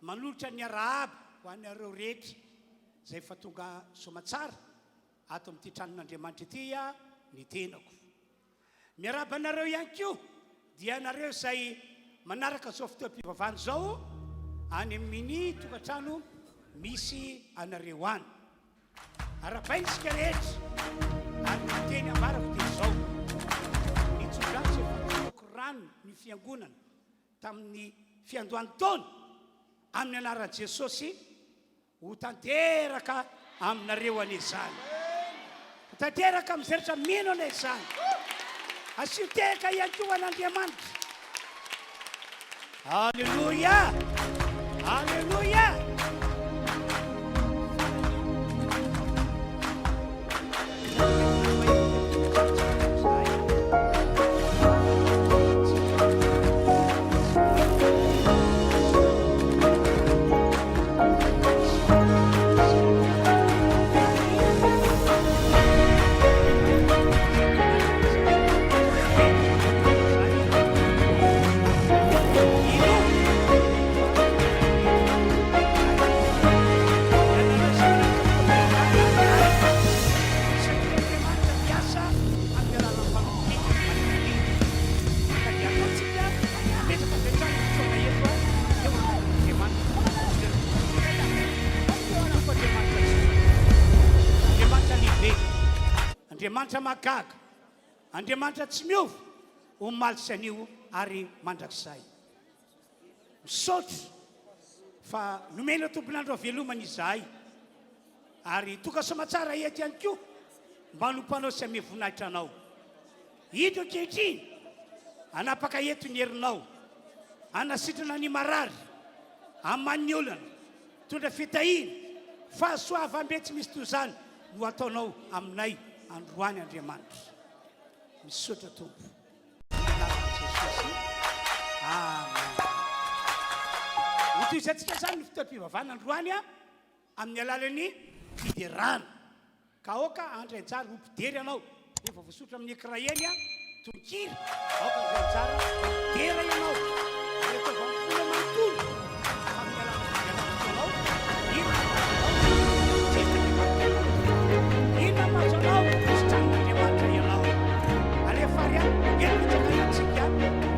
manolotra ny arahaba ho anareo rehetra zay fa tonga somatsara ato amin'ity tranon'Andriamanitra ity ny tenako. Miaraba anareo ihany koa dia anareo zay manaraka zao fotoam-pivavahana zao any amin'ny tokantrano misy anareo any. Arabaina isika rehetra ary miteny ambarako dia zao nitsodrano zay fatoko rano ny fiangonana tamin'ny fiandohan'ny taona amin'ny anaran'i Jesosy ho tanteraka aminareo an'izany, ho tanteraka amin'ny zay rehetra mino an'izany, asio teraka ihany koa an'Andriamanitra. Alleluia, alleluia. Andriamanitra magaga, Andriamanitra tsy miova, omaly sy anio ary mandrakizay. Misaotra fa nomena tompon'andro havelomana izahay ary toka somatsara eto ihany koa mba nompanao sy ame voninahitra anao. Hidro ankehitriny anapaka eto ny herinao, anasitrana ny marary, aman'ny olana, tondra fitahina, fahasoavam-be tsy misy toy izany no ataonao aminay androany Andriamanitra. Misaotra Tompo. Anaran'i Jesosy. Amen. Hotoizantsika zany ny fotoam-pivavahana androany amin'ny alalan'ny fiderana. Ka aoka andray anjara ho mpidery anao. Efa voasotra amin'ny Ekraely tonkira. Aoka andray anjara dera ianao. Rehefa vafola manontolo. Amin'ny alalan'ny fiderana anao. Ina maso anao. Tranon'Andriamanitra ianao. Alefaria enitsakanatsika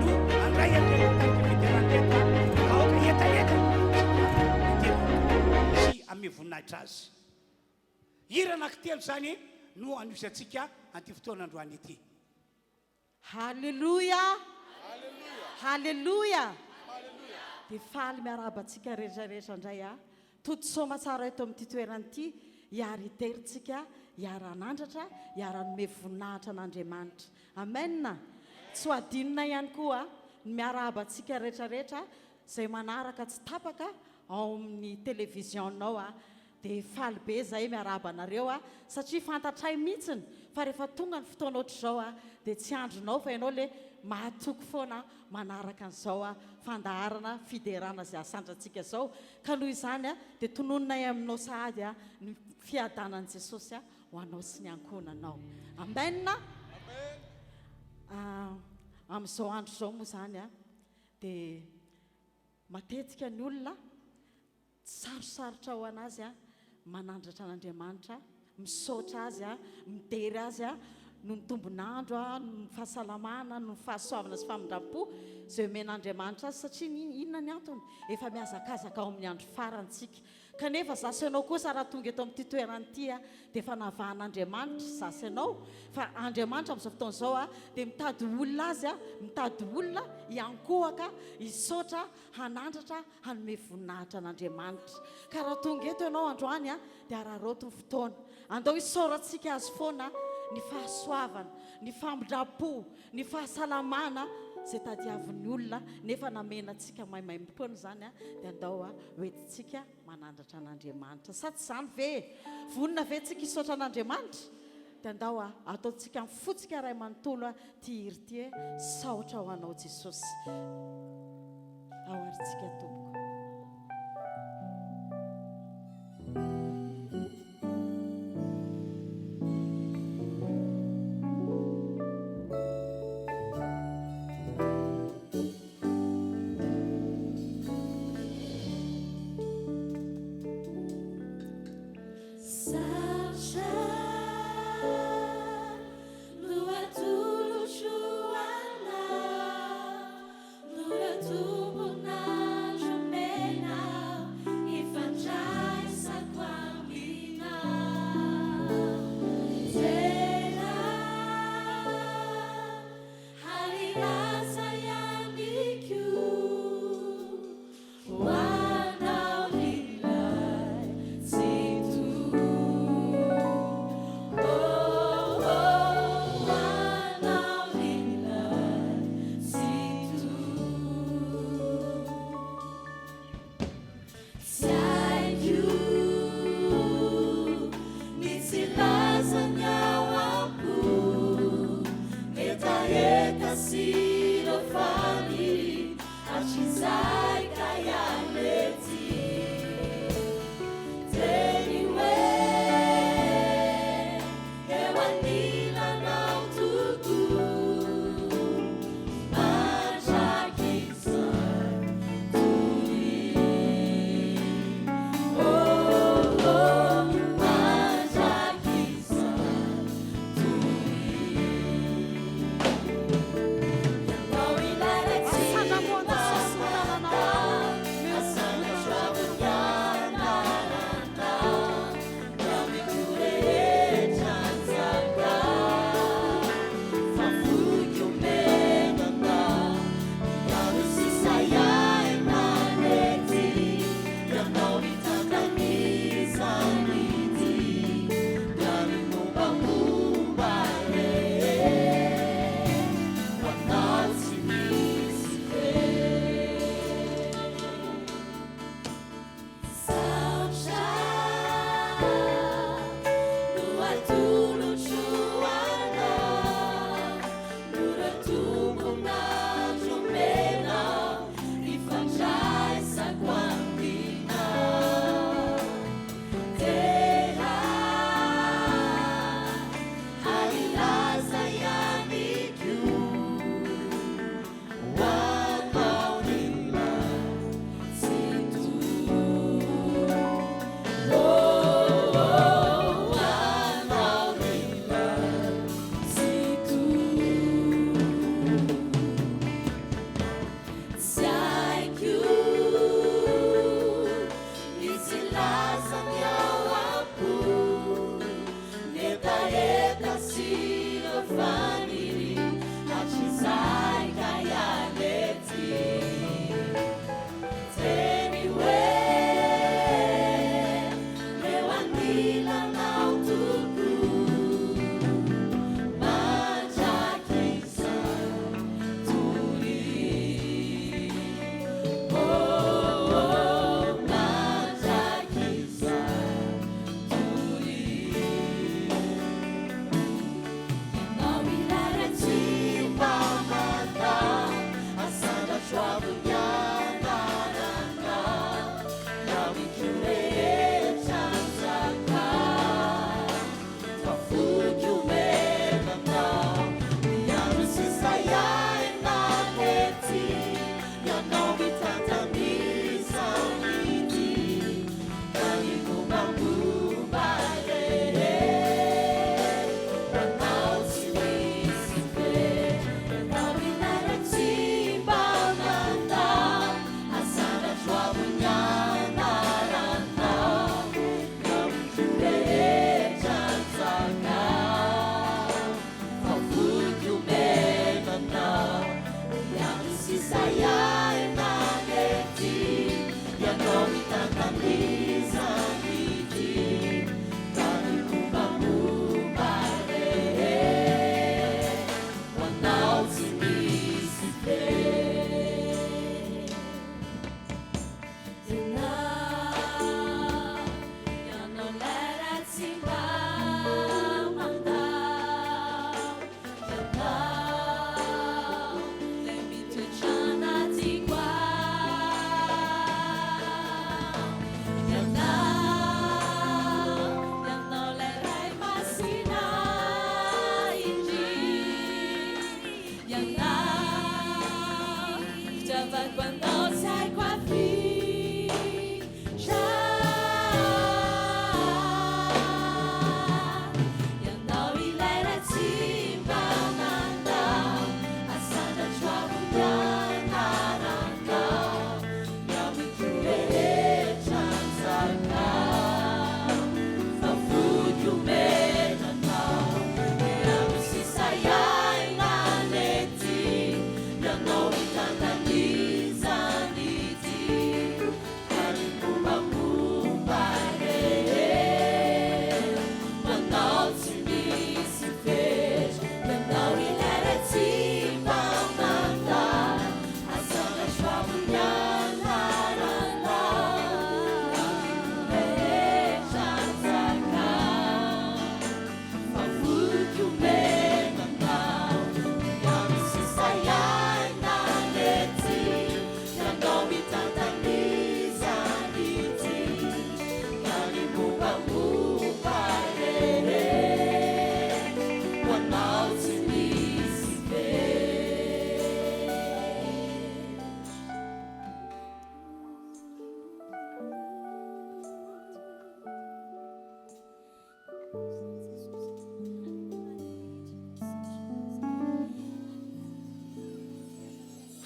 no andray Andriamanitra fiderana eto. Aoka etaeta sy ame voninahitra azy. Hira anankitelo zany no anoisantsika anty fotoan'androany ity. Halleluja, halleluja. Dia faly miarabantsika rehetrarehetra indray toto-soa tsara eto amin'ity toerana ity, hiary teritsika, hiara-nandratra, hiara-nome voninahitra an'Andriamanitra. Amen. Tsy ho adinona ihany koa ny miarabantsika rehetrarehetra izay manaraka tsy tapaka ao amin'ny televizionnao dia faly be zay miarabanareo satria fantatray mihitsiny fa rehefa tonga ny fotoana ohatr'izao dia tsy andronao fa ianao le mahatoky foana manaraka an'izao fandaharana fiderana izay asandrantsika izao. Ka noho izany dia tonononay aminao sahady ny fiadanan'i Jesosy ho anao sy ny ankonanao. Amen. Amin'izao andro izao moa zany dia matetika ny olona sarosarotra ho anazy manandratra an'Andriamanitra, misaotra azy midery azy no ny tombonandro no fahasalamana no fahasoavana sy famindram-po izay omen'Andriamanitra azy satria inona ny antony efa miazakazaka ao amin'ny andro farantsika. Kanefa zasy ianao kosa raha tonga eto amin'ity toerana ity dia efa navahan'Andriamanitra zasy ianao fa Andriamanitra amin'izao fotoana izao dia mitady olona azy mitady olona hiankohaka, hisaotra, hanandratra, hanome voninahitra an'Andriamanitra. Ka raha tonga eto ianao androany dia araroto ny fotoana. Andao hisaorantsika azy foana ny fahasoavana, ny famindram-po, ny fahasalamana izay tadiavin'ny olona nefa namenatsika maimaim-poana zany dia andao hoentintsika manandratra an'Andriamanitra. Sa tsy izany ve? Vonona ve tsika hisaotra an'Andriamanitra? Dia andao ataontsika mifotsika ray manontolo ty hira ty saotra ho anao Jesosy. Aoarintsika tompoko.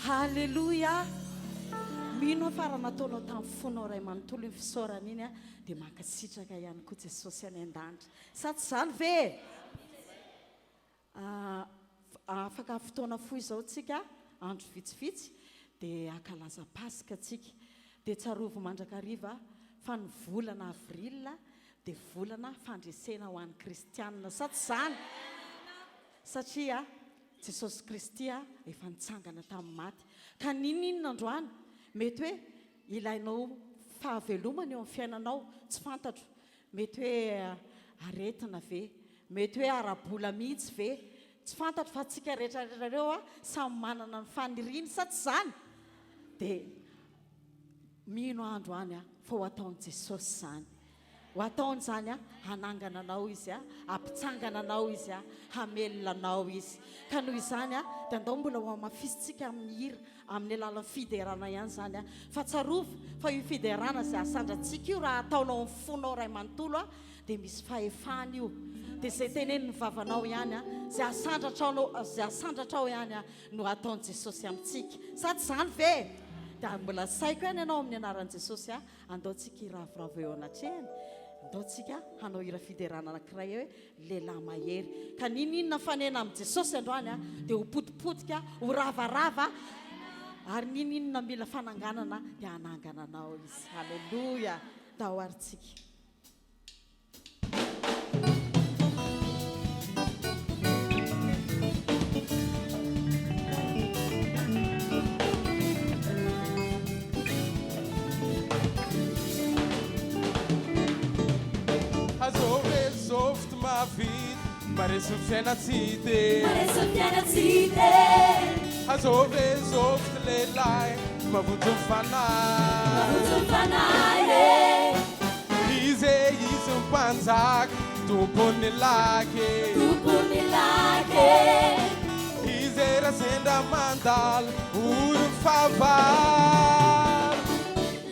Halleluja. Mino afara nataonao tamin'ny fonao ray manontolo ny fisaorana iny a dia mankasitraka ihany koa Jesosy any an-danitra. Sa tsy izany ve? Afaka fotoana fohy izao tsika, andro vitsivitsy dia ankalaza Pasika tsika. Dia tsarovo mandrakariva fa ny volana avril dia volana fandresena ho an'ny kristianina. Sa tsy izany? Satria Jesosy Kristy efa nitsangana tamin'ny maty. Ka ninona androany mety hoe ilainao fahavelomana eo amin'ny fiainanao, tsy fantatro. Mety hoe aretina ve? Mety hoe arabola mihitsy ve? Tsy fantatro fa tsika rehetrarehetra reo samy manana ny faniriany. Sa tsy izany? Dia mino androany fa ho ataon'i Jesosy izany. Ho ataony izany hanangana anao izy, ampitsangana anao izy, hamelona anao izy. Ka noho izany dia andao mbola ho amafisitsika amin'ny hira, amin'ny alalan'ny fiderana ihany izany. Fa tsarovo fa io fiderana izay asandratsika io raha ataonao amin'ny fonao ray manontolo dia misy fahefana io. Dia izay tenenin'ny vavanao ihany izay asandratrao ihany no ataon'i Jesosy amintsika. Sa tsy izany ve? Dia mbola saiko ihany ianao amin'ny anaran'i Jesosy andaontsika hiravoravo eo anatrehany. Andaontsika hanao hira fiderana anankiray hoe lehilahy mahery. Ka ninona fanena amin'i Jesosy androany dia ho potipotika, ho ravarava, ary ninona mila fananganana dia hanangana anao izy. Halleluja. Da ho aritsika. Softo ma vida, parece fianazite. Azove softo le lai, ma vuto fanai. Ize panzak, tu pone lake. Ize rasenda mandal, favar.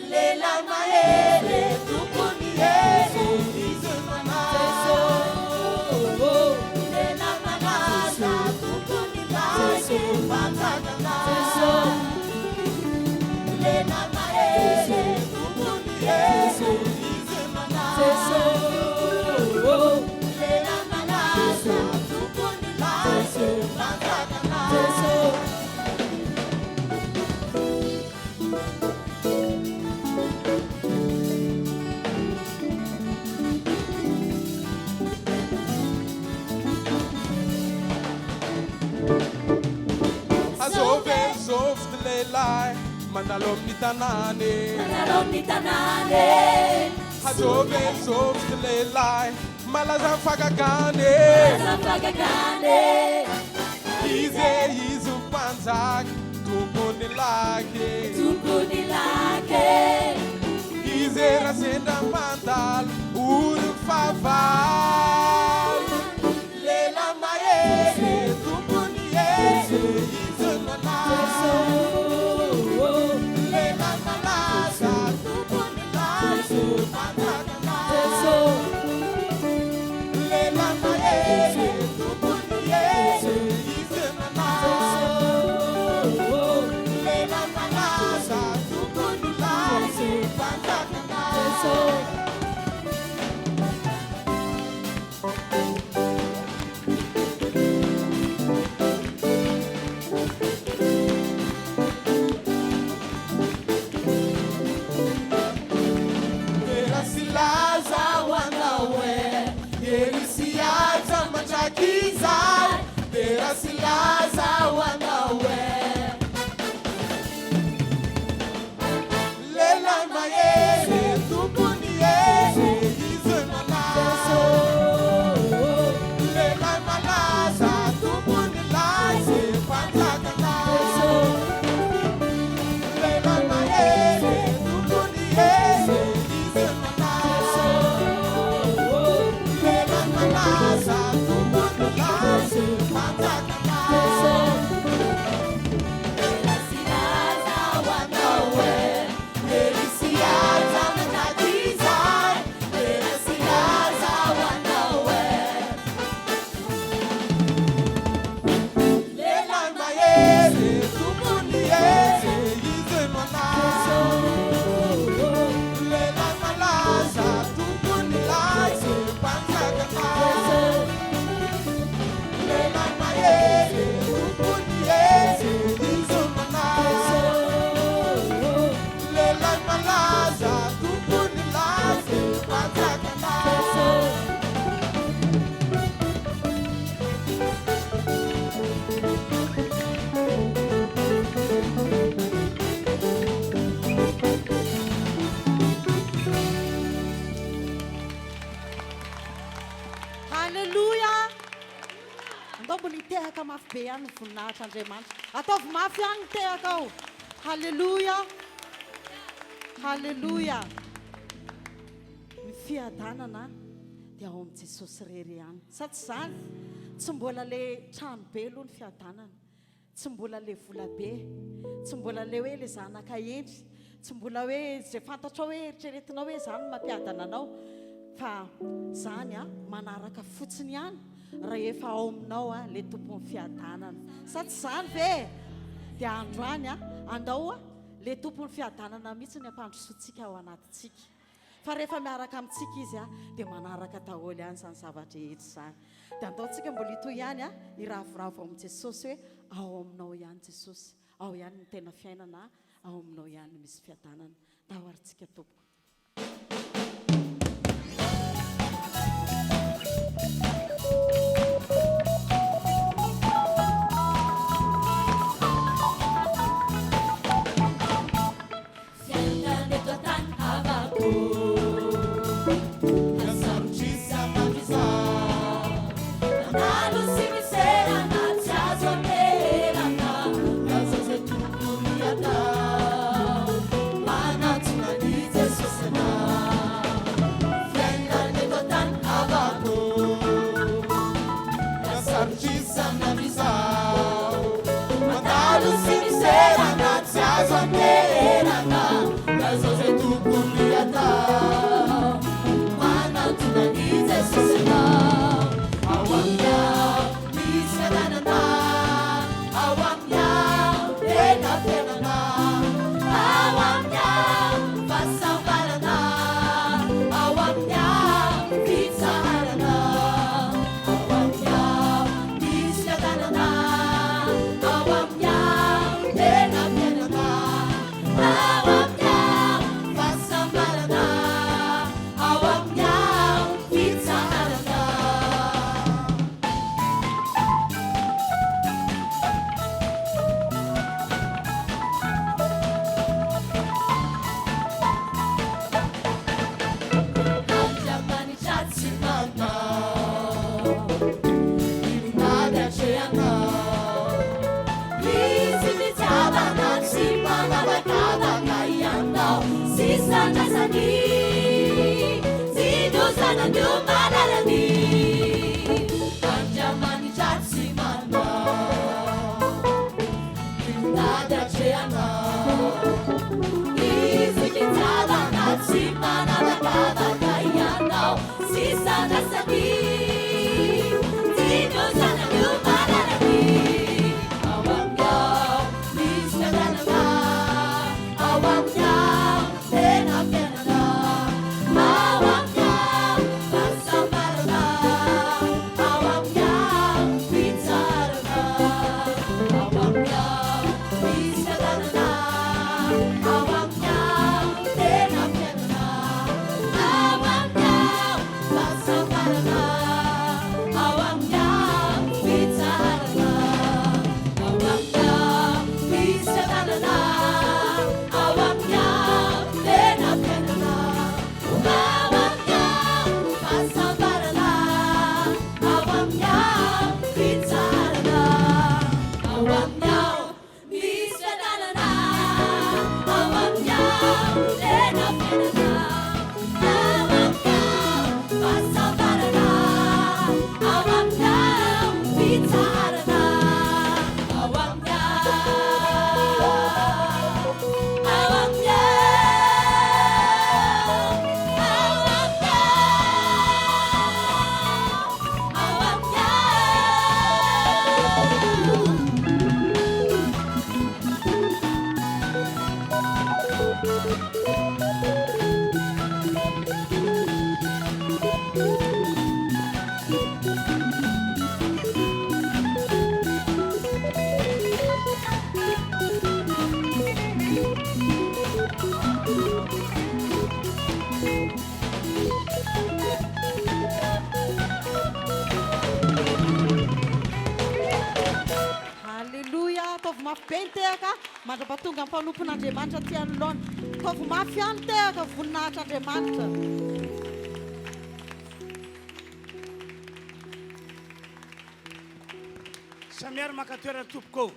Le lai maere, tu pone Yesu. Manalom ni tanane. Hazove softe lelai, malazam fagagane. Ize izu panzak, tumpuni lake. Ize rasenda mandal, uru favar. Lela maere, tumpuni Yesu, izu manase. ihany ny voninahitr'Andriamanitra. Ataovy mafy ihany ny tehaka ao. Halleloia, halleloia. Ny fiadanana dia ao amin'i Jesosy rery ihany. Sa tsy izany? Tsy mbola le trano be aloha ny fiadanana, tsy mbola le vola be, tsy mbola le hoe le zanaka endry, tsy mbola hoe zay fantatrao hoe eritreretinao hoe zany no mampiadana anao, fa zany manaraka fotsiny ihany rehefa ao aminao le tompon'ny fiadanana. Sa tsy izany ve? Dia androany andao le tompon'ny fiadanana mihitsy ny ampandrosoantsika ao anatintsika. Fa rehefa miaraka amintsika izy dia manaraka daholo ihany izany zavatra rehetra izany. Dia andaontsika mbola ito ihany iravoravo amin'i Jesosy hoe ao aminao ihany Jesosy, ao ihany ny tena fiainana, ao aminao ihany misy fiadanana. Dahoarintsika tompoko. Mandrapatonga mpanompon'Andriamanitra ty anoloana. Ataovy mafy ihany tehaka voninahitr'Andriamanitra. samiary makatoerana tompoko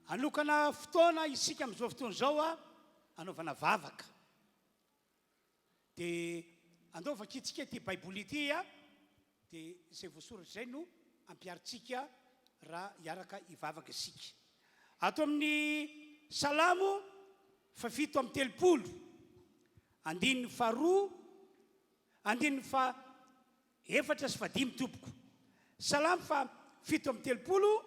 anokana fotoana isika amin'izao fotoana zao a anaovana vavaka dia andaovaka itsika ty baiboly ity a dia izay voasoratra izay no ampiaritsika raha hiaraka hivavaka isika ato amin'ny salamo 7:30 andininy faharoa andininy fa 4:5 tompoko salamo 7:30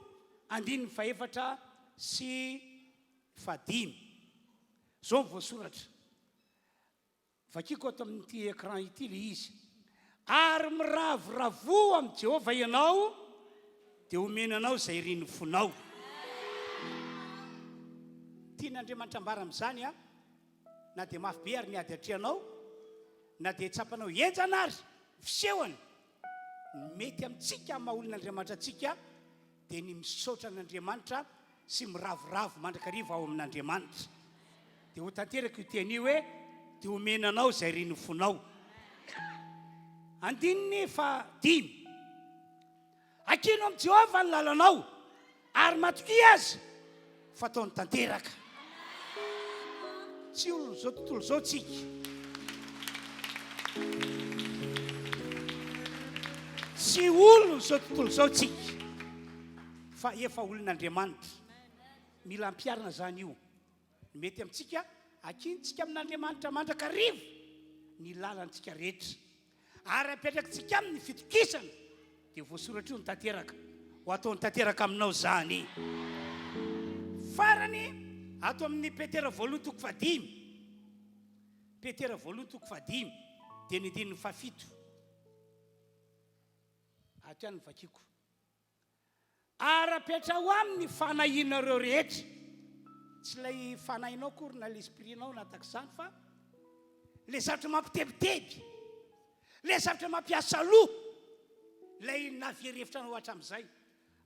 andininy fa 4:5 zao voasoratra vakiko ato amin'ity écran ity le izy ary miravoravo amin'i Jehova ianao dia omenanao izay riny fonao tian'Andriamanitra ambara amin'izany a na dia mafy be ary niady atreanao na dia tsapanao enjana ary fisehony mety amintsika maha-olon'Andriamanitra atsika dia ny misaotra an'Andriamanitra sy miravoravo mandrakariva ao amin'Andriamanitra dia ho tanteraka io teny io hoe dia omenanao izay riny fonao andininy fa 5 akino amin'i Jehova ny lalanao ary matoky azy fataony tanteraka tsy olona zao tontolo zao tsika tsy olona zao tontolo zao tsika fa efa olon'Andriamanitra mila ampiarina zany io mety amintsika akintsika amin'Andriamanitra mandrakariva ny lalantsika rehetra ary apetrakatsika amin'ny fitokisana dia voasoratra io ny tanteraka ho ataony tanteraka aminao zany farany ato amin'ny Petera 2:5 Petera 2:5 dia ny andininy fa 7 ato ihany ny vakiko ary apetra ho amin'ny fanahinareo rehetra tsy ilay fanahinao kory na l'espritnao na takizany fa le zavatra mampitebiteby le zavatra mampiasa loha lay navierevitranao hatramin'izay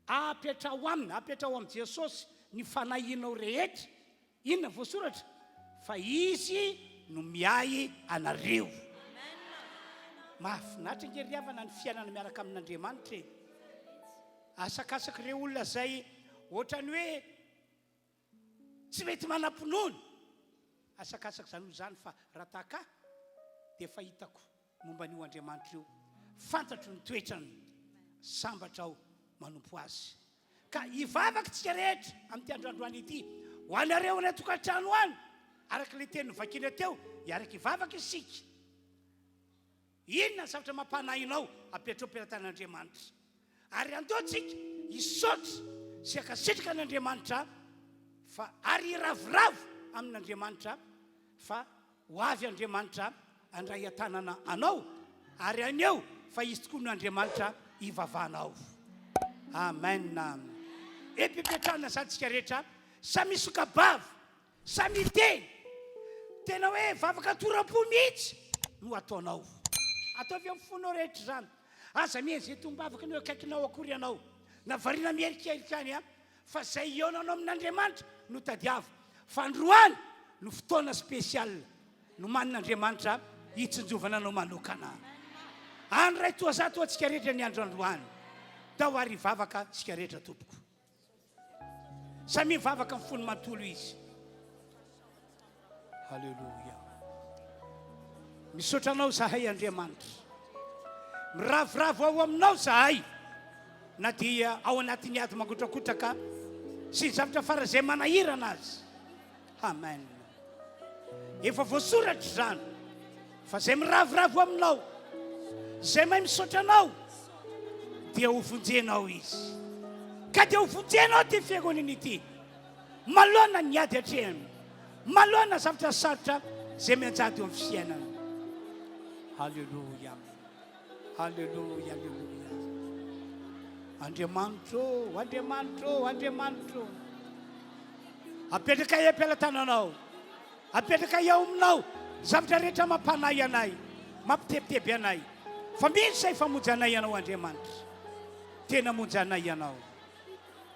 apetra ho aminy apetra ho amin'i Jesosy ny fanahinao rehetra inona voasoratra fa izy no miay anareo mahafinaritra ingeriavana ny fiainana miaraka amin'Andriamanitra e asakasaka ireo olona zay ohatrany hoe tsy mety manam-pinoana asakasaka zany olo zany fa raha taka dia fahitako momba n'io Andriamanitra io fantatro ny toetrany sambatra ao manompo azy ka hivavaka tsika rehetra amin'ity androandroany ity ho anareo any atokantrano any araka le teny vakina teo hiaraka hivavaka isika inona zavatra mampanahinao apetrapetratan'Andriamanitra ary andeotsika hisaotra sy akasitraka an'Andriamanitra fa ary ravoravo amin'Andriamanitra fa ho avy Andriamanitra andray atanana anao ary aneo fa izy tokoa n'Andriamanitra hivavahanao amen epipetrana zantsika rehetra samy sokabava samy teny tena hoe vavaka toram-po mihitsy no ataonao ataovy amin'ny fonao rehetra zany aza mieny zay tombavaka ny akaikinao akory ianao na variana mierikelikany a fa zay ionanao amin'Andriamanitra no tadiavo fa androany no fotoana spesial no manin'Andriamanitra hitsinjovana anao manokana andray toa zato atsika rehetra ny androandroany da ho ary vavaka tsika rehetra tompoko samy mivavaka amin'ny fony mantolo izy halleluia misaotra anao zahay Andriamanitra miravoravo ao aminao zahay na dia ao anatin'ny ady mangotrakotraka sy ny zavatra fara zay manahirana azy amen efa voasoratra zany fa zay miravoravo aminao zay mahay misaotra anao dia ho vonjenao izy ka dia ho vonjenao ty fiangonana ity malona ny ady hatrehany malona zavatra sarotra zay mianjady eo amin'ny fiainana halleluia halleluia halleluia Andriamanitro apetraka am-pialatananao apetraka eo aminao zavatra rehetra mampanahy anay mampitebiteby anay fa misy zay famonjy anay ianao Andriamanitra tena monjy anay ianao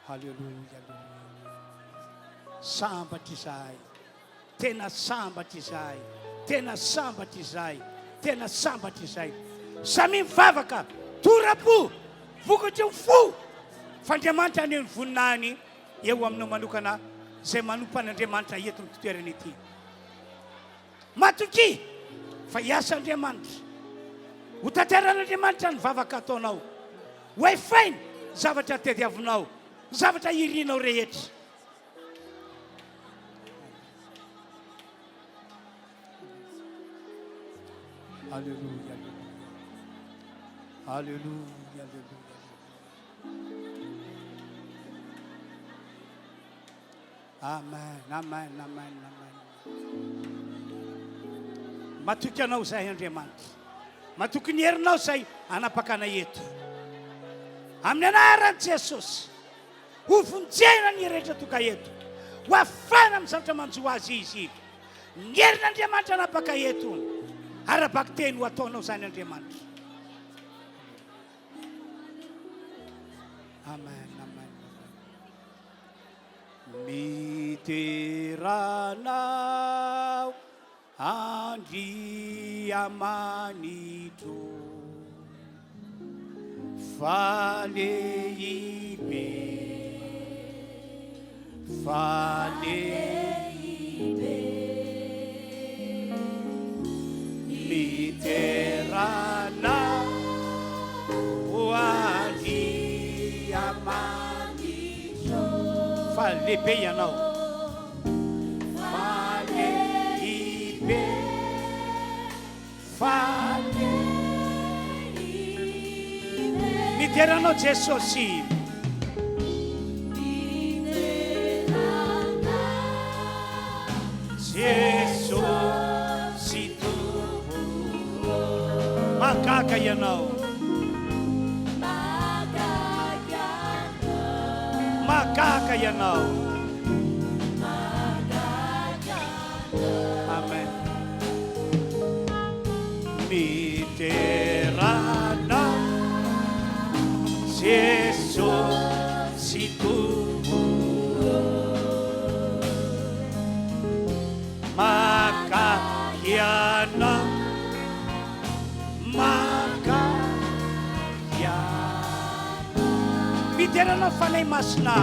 halleluia sambatra izahay tena sambatra izahay tena sambatra izahay tena sambatra izahay samy mivavaka torapo vokatra fo fa Andriamanitra ny voninahiny eo aminao manokana izay manompan'Andriamanitra eto amin'ny toerana ity. Matoky fa hiasa Andriamanitra, ho tanteran'Andriamanitra ny vavaka ataonao, ho efainy zavatra tediavinao, zavatra irianao rehetra. Alléluia, alléluia, alléluia. Amen, amen, amen, amen. Matoky anao zahay Andriamanitra, matoky ny herinao zay anapakana eto amin'ny anaran'i Jesosy. Ho vonjena ny rehetra toka eto, ho afana amin'ny zavatra manjo azy izy. Ny herin'Andriamanitra anapaka eto, arabaky teny ho ataonao zany Andriamanitra. Amen, amen. Miteranao Andriamanitro, faleibe, faleibe. Miteranao Andriamanitro, faleibe ianao, faleibe, faleibe. Miteranao Jesosy, Jesosy tubulo, makaka ianao, makaka ianao. Amen. Miteranao Jesosy tubulo, makaka ianao, makaka ianao. Miteranao fanahy masina,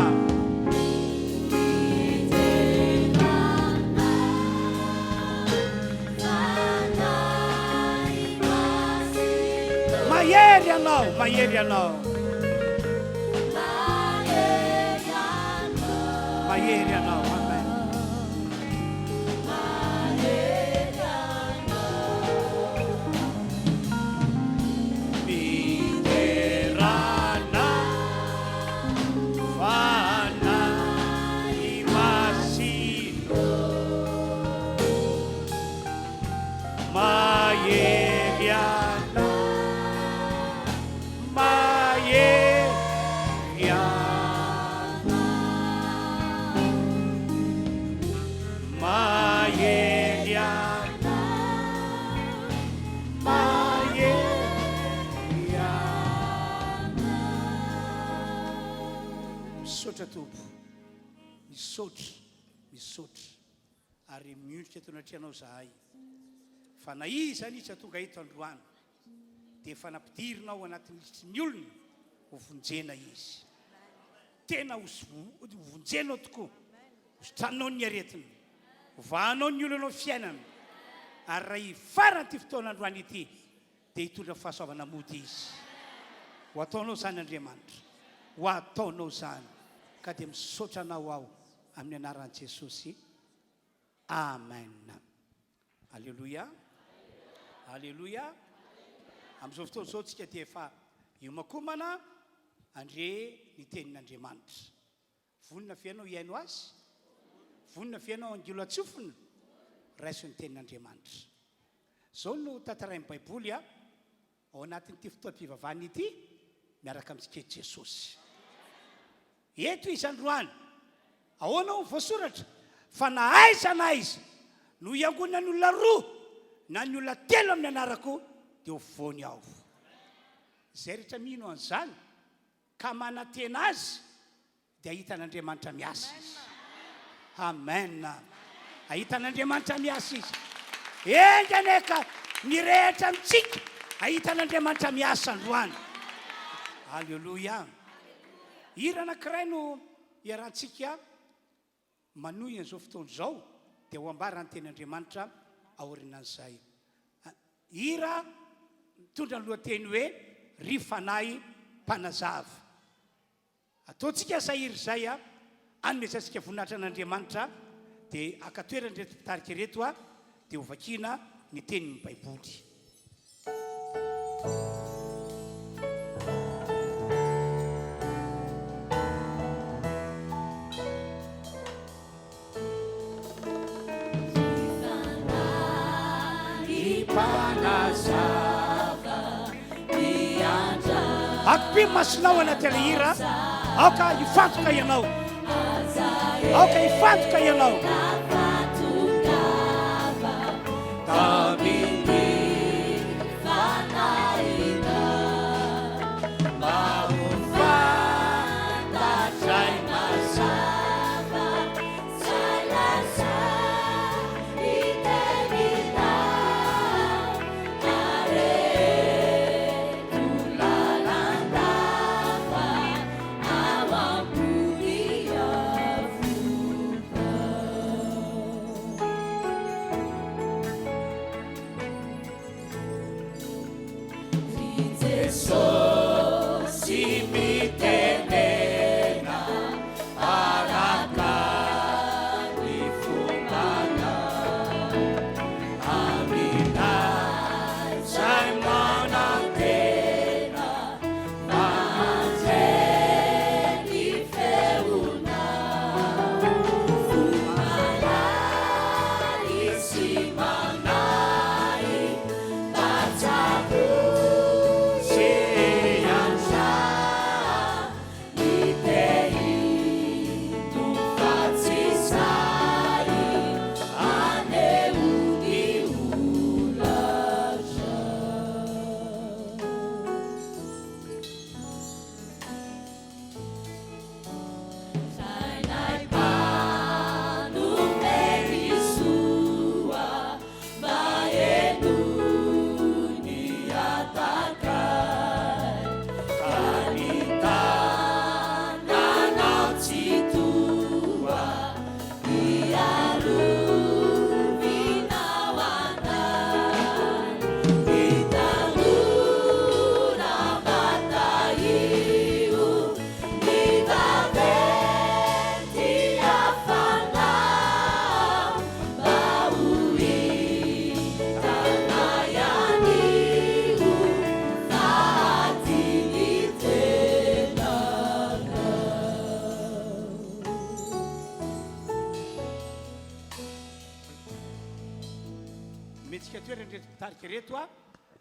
mahery ianao, mahery ianao, mahery ianao. Amen. Miterana fanahy masino, mahery ianao, mahery ianao, mahery ianao, mahery ianao. Misaotra Tompo, misaotra, misaotra, ary miondrika eto anatrianao zahay. Fa na iza nitsy tonga eto androany dia efa nampidirinao anatin'ny olona ho vonjena izy. Tena ho vonjenao tokoa, hositranao ny aretiny, ho vahanao ny olonao fiainana, ary raha hifarany ty fotoan'androany ity dia hitondra fahasoavana mody izy. Ho ataonao zany Andriamanitra, ho ataonao zany, ka dia misaotra anao aho amin'ny anaran'i Jesosy. Amen. Alléluia, alléluia. Amin'izao fotoana izao tsika dia efa iomakomana andre ny tenin'Andriamanitra. Vonina fiainao hiaino azy, vonina fiainao angilo atsofina, raiso ny tenin'Andriamanitra. Zao no tantarain'ny Baiboly ao anatin'ity fotoam-pivavahana ity miaraka amintsika Jesosy. Eto izy androany, ahoana ho voasoratra fa na aiza na aiza no iangonana ny olona roa na ny olona telo amin'ny anarako dia ho voany aho. Izay rehetra mino an'izany ka manantena azy dia ahitan'Andriamanitra miasa izy. Amen. Ahitan'Andriamanitra miasa izy. Enganeka ny rehetra amintsika ahitan'Andriamanitra miasa androany. Alleluia. Hira anankiray no iarahantsika manohy an'izao fotoana izao dia ho ambara ny tenyandriamanitra aorinan'izay. Hira mitondra ny lohateny hoe RHEFI-panazava. Ataontsika izay hira izay anomezantsika voninahitra an'Andriamanitra dia akatoerany reto mpitarika reto dia ho vakiana ny tenin'ny Baiboly. Akipy masinao anaty ilay hira, aoka hifantoka ianao, aoka hifantoka ianao. Metsika toerany reto mpitarika reto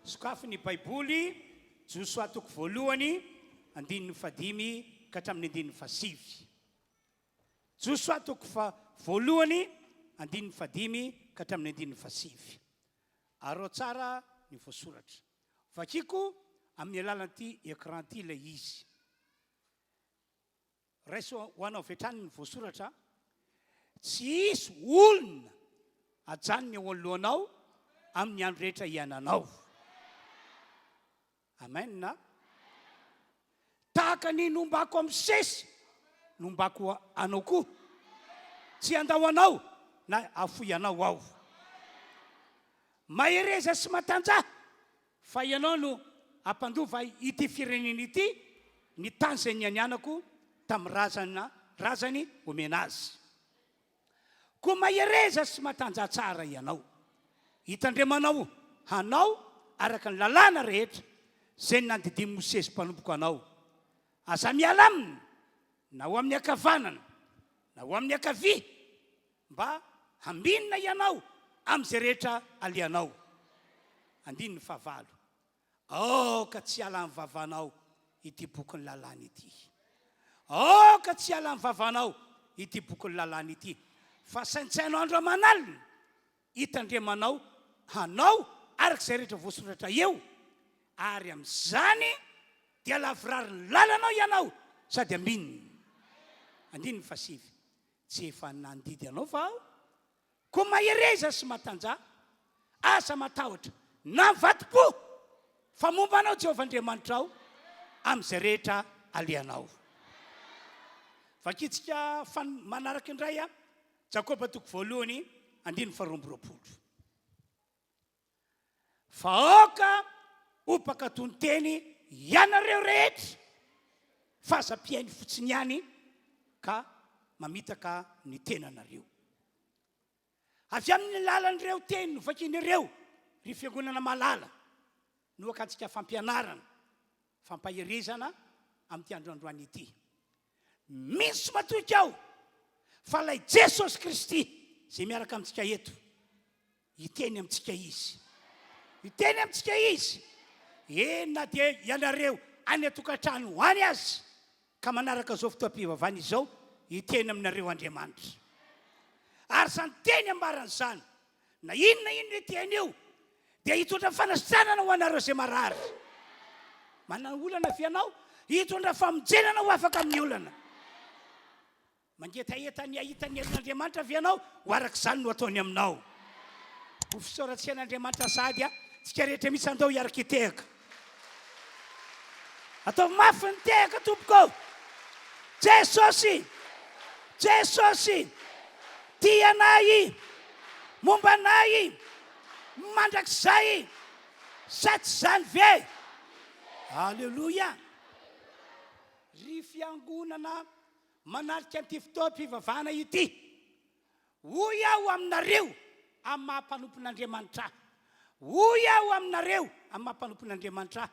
sokafy ny Baiboly Josoa toko voalohany 15 ka hatramin'ny 15. Josoa toko voalohany 15 ka hatramin'ny 15. Arao tsara ny voasoratra. Vakiko amin'ny alalan'ity écran ity ilay izy. Raiso ho anao vetrany ny voasoratra. Tsy isy olona ajanony ao anoloanao amin'ny andro rehetra iananao. Amen na? Tahaka ny nombako amin'ny sesy, nombako anao koa. Tsy andao anao na afoy anao ao. Mahereza sy matanja fa ianao no ampandova ity firenena ity ny tany izay nianako tamin'ny razany omena azy. Koa mahereza sy matanja tsara ianao. Hitandremanao hanao araka ny lalàna rehetra izay nandidiny Mosesy mpanompoko anao. Aza miala aminy na ho amin'ny ankavanana na ho amin'ny ankavia mba hambinina ianao amin'izay rehetra alianao. 19. Ka tsy ala amin'ny vavanao ity bokyny lalàna ity. Ka tsy ala amin'ny vavanao ity bokyny lalàna ity. Fa saintsainao andro aman'alina hitandremanao hanao arak'izay rehetra voasoratra eo, ary amin'izany dia lavirary ny lalanao ianao sady ambininy. 19. Tsy efa nandidy anao fa aho, koa mahereza sy matanja, asa matahotra na mivati-po fa momba anao Jehovah Andriamanitra ao. amin'izay rehetra aleanao. Vakitsika manaraka indray a Jakoba toko voalohany 1:12. Vahoaka opaka tonteny ianareo rehetra fahasapiainy fotsiny ihany ka mamitaka ny tenanareo. Avy amin'ny lalan'ireo teny novakin'ireo ry fiangonana malala no akatsika fampianarana fampahirizana amin'ity androandroany ity. Misy matoky ao fa lay Jesosy Kristy zay miaraka amintsika eto hiteny amintsika izy. Hiteny amintsika izy. Na dia ianareo any atokantrano hoany azy ka manaraka zao fotoam-pivavahana izao hiteny aminareo Andriamanitra. Ary zany teny ambaran'izany na inona hiteny io dia hitondra fanasitranana ho anareo izay marary. Manana olana fianao hitondra famonjenana ho afaka amin'ny olana. Mangetaeta ny ahitany herin'Andriamanitra fianao ho arak'izany no ataony aminao. Ho fisaoratsean'Andriamanitra sady tsika rehetra misy andao hiaraka hitehaka. Ataovy mafy ny tehaka tompoko. Jesosy, Jesosy, tia anay, momba anay, mandrakizay, sa tsy zany ve? Halleloja. Ry fiangonana manarika an'ity fotoam-pivavahana ity, hoy aho aminareo amin'ny mahampanompon'Andriamanitra. Hoy aho aminareo amin'ny mahampanompon'Andriamanitra.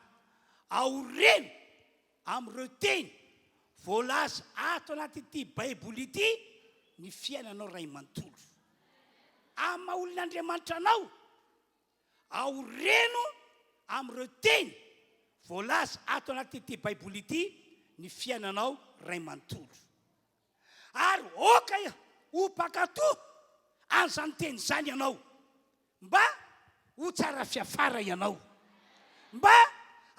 Aoreno amin'ireo teny voalaza ato anatyity baiboly ity ny fiainanao ray manontolo. Amin'ny maha-olon'Andriamanitra anao, aoreno amin'ireo teny voalaza ato anatyity baiboly ity ny fiainanao ray manontolo. Ary oka hopakatoa an'izany teny izany ianao, mba ho tsara fiafara ianao, mba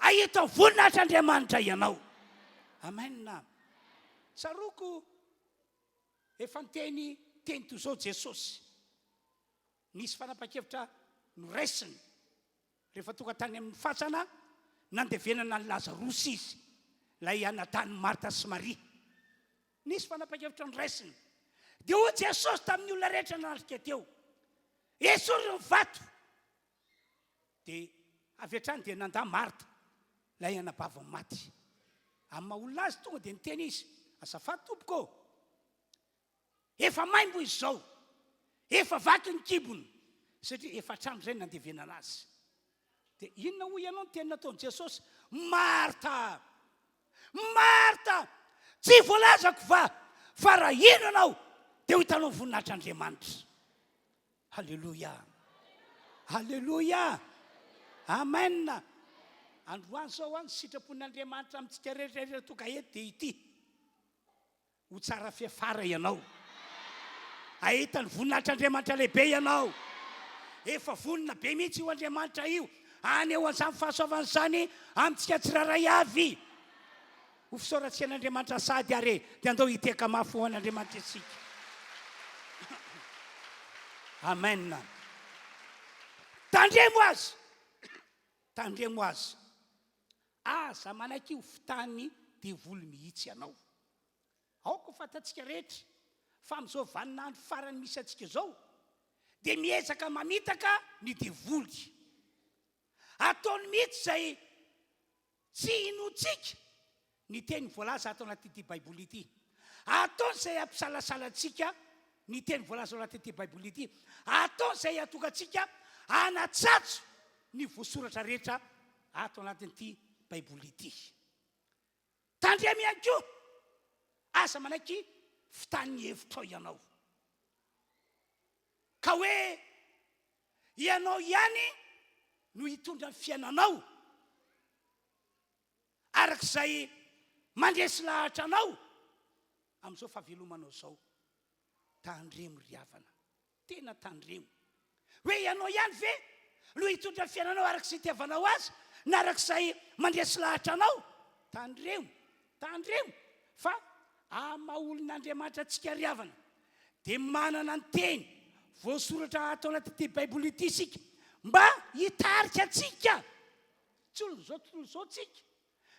ahita voninahitr'Andriamanitra ianao. Amen. Saroko efa niteny teny toy izao Jesosy. Nisy fanapa-kevitra noraisiny rehefa tonga tany amin'ny fatsana nandevenana ny Lazarosy izy, lay anatany Marta sy Maria. Nisy fanapa-kevitra noraisiny. Dia hoy Jesosy tamin'ny olona rehetra nanarika teo, esory ny vato. Dia avy hatrany dia nandà Marta lay anabavany maty. Amin'ny maha-olona azy tonga dia niteny izy, azafady tompoko, efa maimbo izy zao, efa vaky ny kibony, satria efa hatrany izay nandevenana azy. Dia inona hoy ianao ny teny nataon'i Jesosy? Marta, Marta, tsy voalazako fa raha ino anao dia ho hitanao voninahitr'Andriamanitra. Halleloja, halleloja, amen. Androany zao any sitrapon'Andriamanitra amintsika rehetra tonga eto dia ity, ho tsara fiafara ianao, ahita ny voninahitr'Andriamanitra lehibe ianao. Efa vonina be mihitsy io Andriamanitra io, any eo an'izany fahasoavana izany amintsika tsiraray avy. Ho fisaoratsean'Andriamanitra sady are dia andao hiteka mafy ho an'Andriamanitra isika. Amen. Tandremo azy, tandremo azy. Aza manaiky ho fitany devoly mihitsy ianao. Aoko fantatsika rehetra fa amin'izao vaninandro farany misy atsika zao dia miezaka mamitaka ny devoly. Ataony mihitsy zay tsy inotsika ny teny voalaza ato anatyity baiboly ity. Ataony zay ampisalasalatsika ny teny voalaza ao anatyity baiboly ity. Ataony zay atokantsika anatsatso ny voasoratra rehetra ato anatin'ity baiboly ity. Tandremo ihany koa, asa manaiky fitany hevitra ao ianao, ka hoe ianao ihany no hitondra ny fiainanao arak'izay mandresy lahatra anao amin'izao fahavelomanao zao. Tandremo ry havana, tena tandremo. Hoe ianao ihany ve no hitondra ny fiainanao arak'izay itiavanao azy na arak'izay mandresy lahatra anao? Tandremo, tandremo. Fa amin'ny maha-olon'Andriamanitra antsika ry havana dia manana ny teny voasoratra ato anatyity baiboly ity isika mba hitarika antsika. Tsy olon'izao tontolo izao tsika,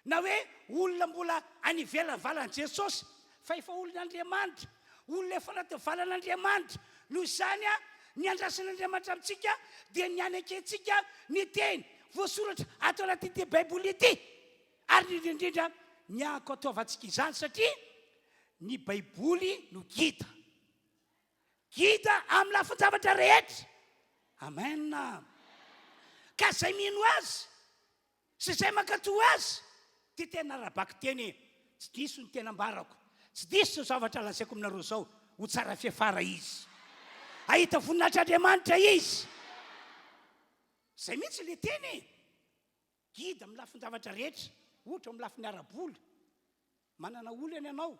na hoe olona mbola anivelavalan' Jesosy fa efa olon'Andriamanitra, olona efa natavalan'Andriamanitra. Noho izany a ny andrasan'Andriamanitra amintsika dia ny anakentsika ny teny voasoratra ato anatyity baiboly ity, ary indrindra ny ako ataovantsika izany satria ny baiboly no gida amin'ny lafin-javatra rehetra. Amen. Ka izay mino azy sy izay mankatò azy ty tena rabaky teny, tsy diso ny tena ambarako, tsy diso zavatra lazaiko aminareo zao, ho tsara fiafara izy, ahita voninahitr'Andriamanitra izy. Zay mihitsy le teny gida amin'ny lafin-javatra rehetra. Ohatra amin'ny lafiny araboly, manana olana ianao,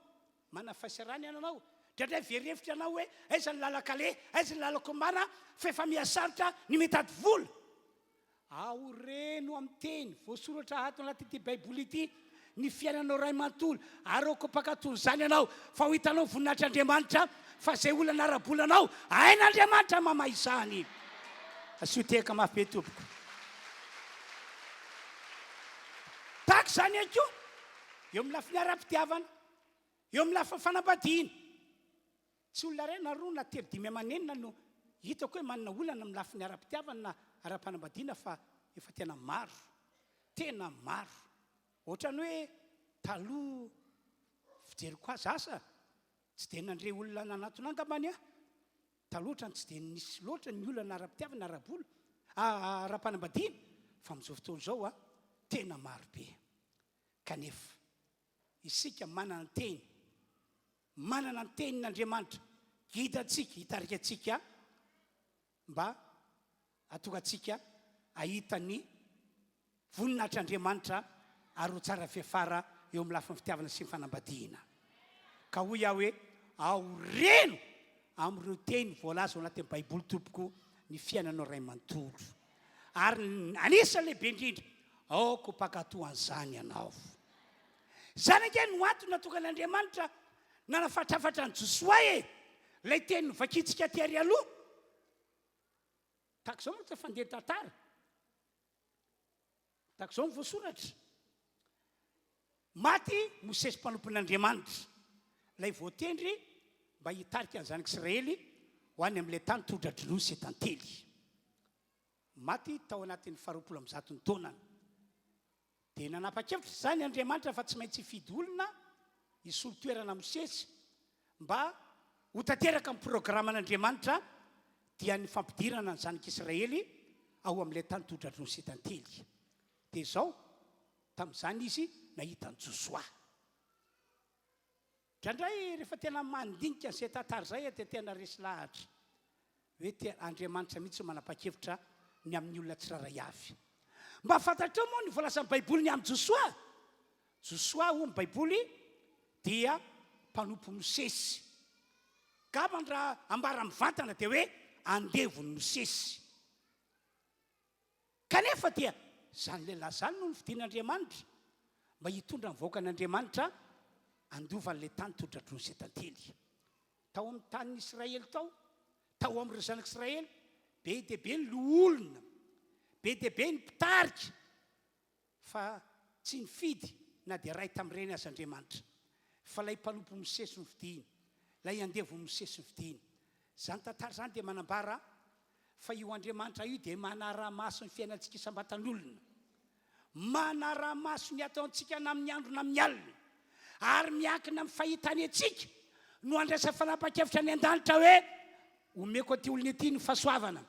manana fahasarana ianao, dradray verevitra ianao hoe aiza ny lalakale, aiza ny lalako mana, fa efa mihasarotra ny mitady vola. Ao reno amin'ny teny voasoratra ato anatyity baiboly ity ny fiainanao ray manontolo, aroko mpakatony izany ianao fa ho hitanao voninahitr'Andriamanitra fa zay olana arabolanao hain'Andriamanitra mamaha izany. Asioteka mafy be tompoko. Tahaka izany ihany koa eo amin'ny lafiny ara-pitiavana, eo amin'ny lafiny fanambadiana. Tsy olona ray na roa na telo dimy amanenina no hitako hoe manana olana amin'ny lafiny ara-pitiavana na ara-panambadiana, fa efa tena maro, tena maro. Ohatrany hoe taloha fijeriko azy asa tsy dia nandre olona nanatona angambany a. Taloha ohatrany tsy dia nisy loatra ny olana ara-pitiavana ara-panambadiana, fa amin'izao fotoana izao a tena maro be. Kanefa isika manana ny tenin'Andriamanitra gidantsika, hitarika antsika mba atonga antsika ahita ny voninahitr'Andriamanitra ary ho tsara fiafara eo amin'ny lafiny fitiavana sy ny fanambadiana. Ka hoy aho hoe ao reno amin'ireo teny voalaza ao anatin'ny baiboly tompoko ny fiainanao ray manontolo, ary anisany lehibe indrindra aoko mpakatò an'izany ianao. Zany ange no antony natonga an'Andriamanitra nanafatrafatra ny Josoa lay teny novakitsika ty ary aloha. Tahaka izao moa tsy fandeha tantara, tahaka izao ny voasoratra maty Mosesy mpanompon'Andriamanitra, lay voatendry mba hitarika ny zanak'Israely ho any amin'ilay tany tondra-droa sy tantely. Maty tao anatin'ny 20 taonany. Dia nanapa-kevitra izany Andriamanitra fa tsy maintsy hifidy olona hisolo toerana Mosesy mba ho tanteraka amin'ny programan'Andriamanitra dia ny fampidirana ny zanak'Israely ao amin'ilay tany tondra-droa sy tantely. Dia izao tamin'izany izy nahita ny Josoa. Drandray rehefa tena mandinika an'izay tantara izay dia tena resy lahatra hoe Andriamanitra mihitsy manapa-kevitra ny amin'ny olona tsiraray avy. Mba fantatrao moa ny voalazan'ny baiboly ny amin'ny Josoa. Josoa ho ny baiboly dia mpanompo Mosesy. Gabany raha ambara mivantana dia hoe andevon'ny Mosesy. Kanefa dia izany lehilahy izany no novidian'Andriamanitra mba hitondra ny vahoakan'Andriamanitra andovan'ilay tany tondra-droa sy tantely. Tao amin'ny tanin'ny Israely tao amin'ireo zanak'Israely, be dia be ny loholona, be dia be ny mpitarika, fa tsy nifidy na dia ray tamin'ireny azy Andriamanitra. Fa lay mpanompo Mosesy no vidiny, lay andevo Mosesy no vidiny. Zany tantara zany dia manambara fa io Andriamanitra io dia manara-maso ny fiainantsika isam-batan'olona, manara-maso ny ataontsika na amin'ny andro na amin'ny alina, ary miankina amin'ny fahitany antsika no andraisa fanapa-kevitra ny an-danitra hoe omeko ty olona ity ny fahasoavana,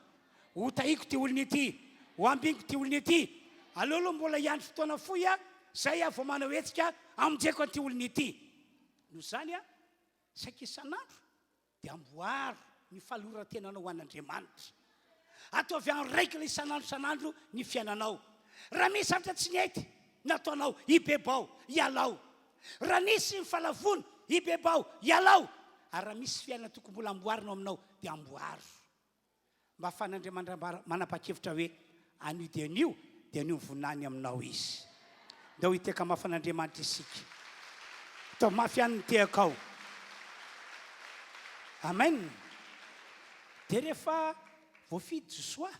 ho tahiko ty olona ity, ho ambiniko ty olona ity, aleoloha mbola hiandry fotoana foy a zay a vao manao hetsika amonjeko an'ity olona ity. No zany a saika isan'andro dia amboaro ny fahaloran-tenanao ho an'Andriamanitra. Atao avy any raika ilay isan'andro ny fiainanao. Raha misy zavatra tsy nety nataonao, ibebao, ialao. Raha nisy ny fahalavony, ibebao, ialao. Ary raha misy fiainana tokony mbola amboarinao aminao dia amboaro. Mba ahafahan'Andriamanitra manapa-kevitra hoe anio dia anio voninahiny aminao izy. Dia ho hiteka mafan'Andriamanitra isika. Tao mafy ihany ny tehakao. Amen. Dia rehefa voafidy Josoa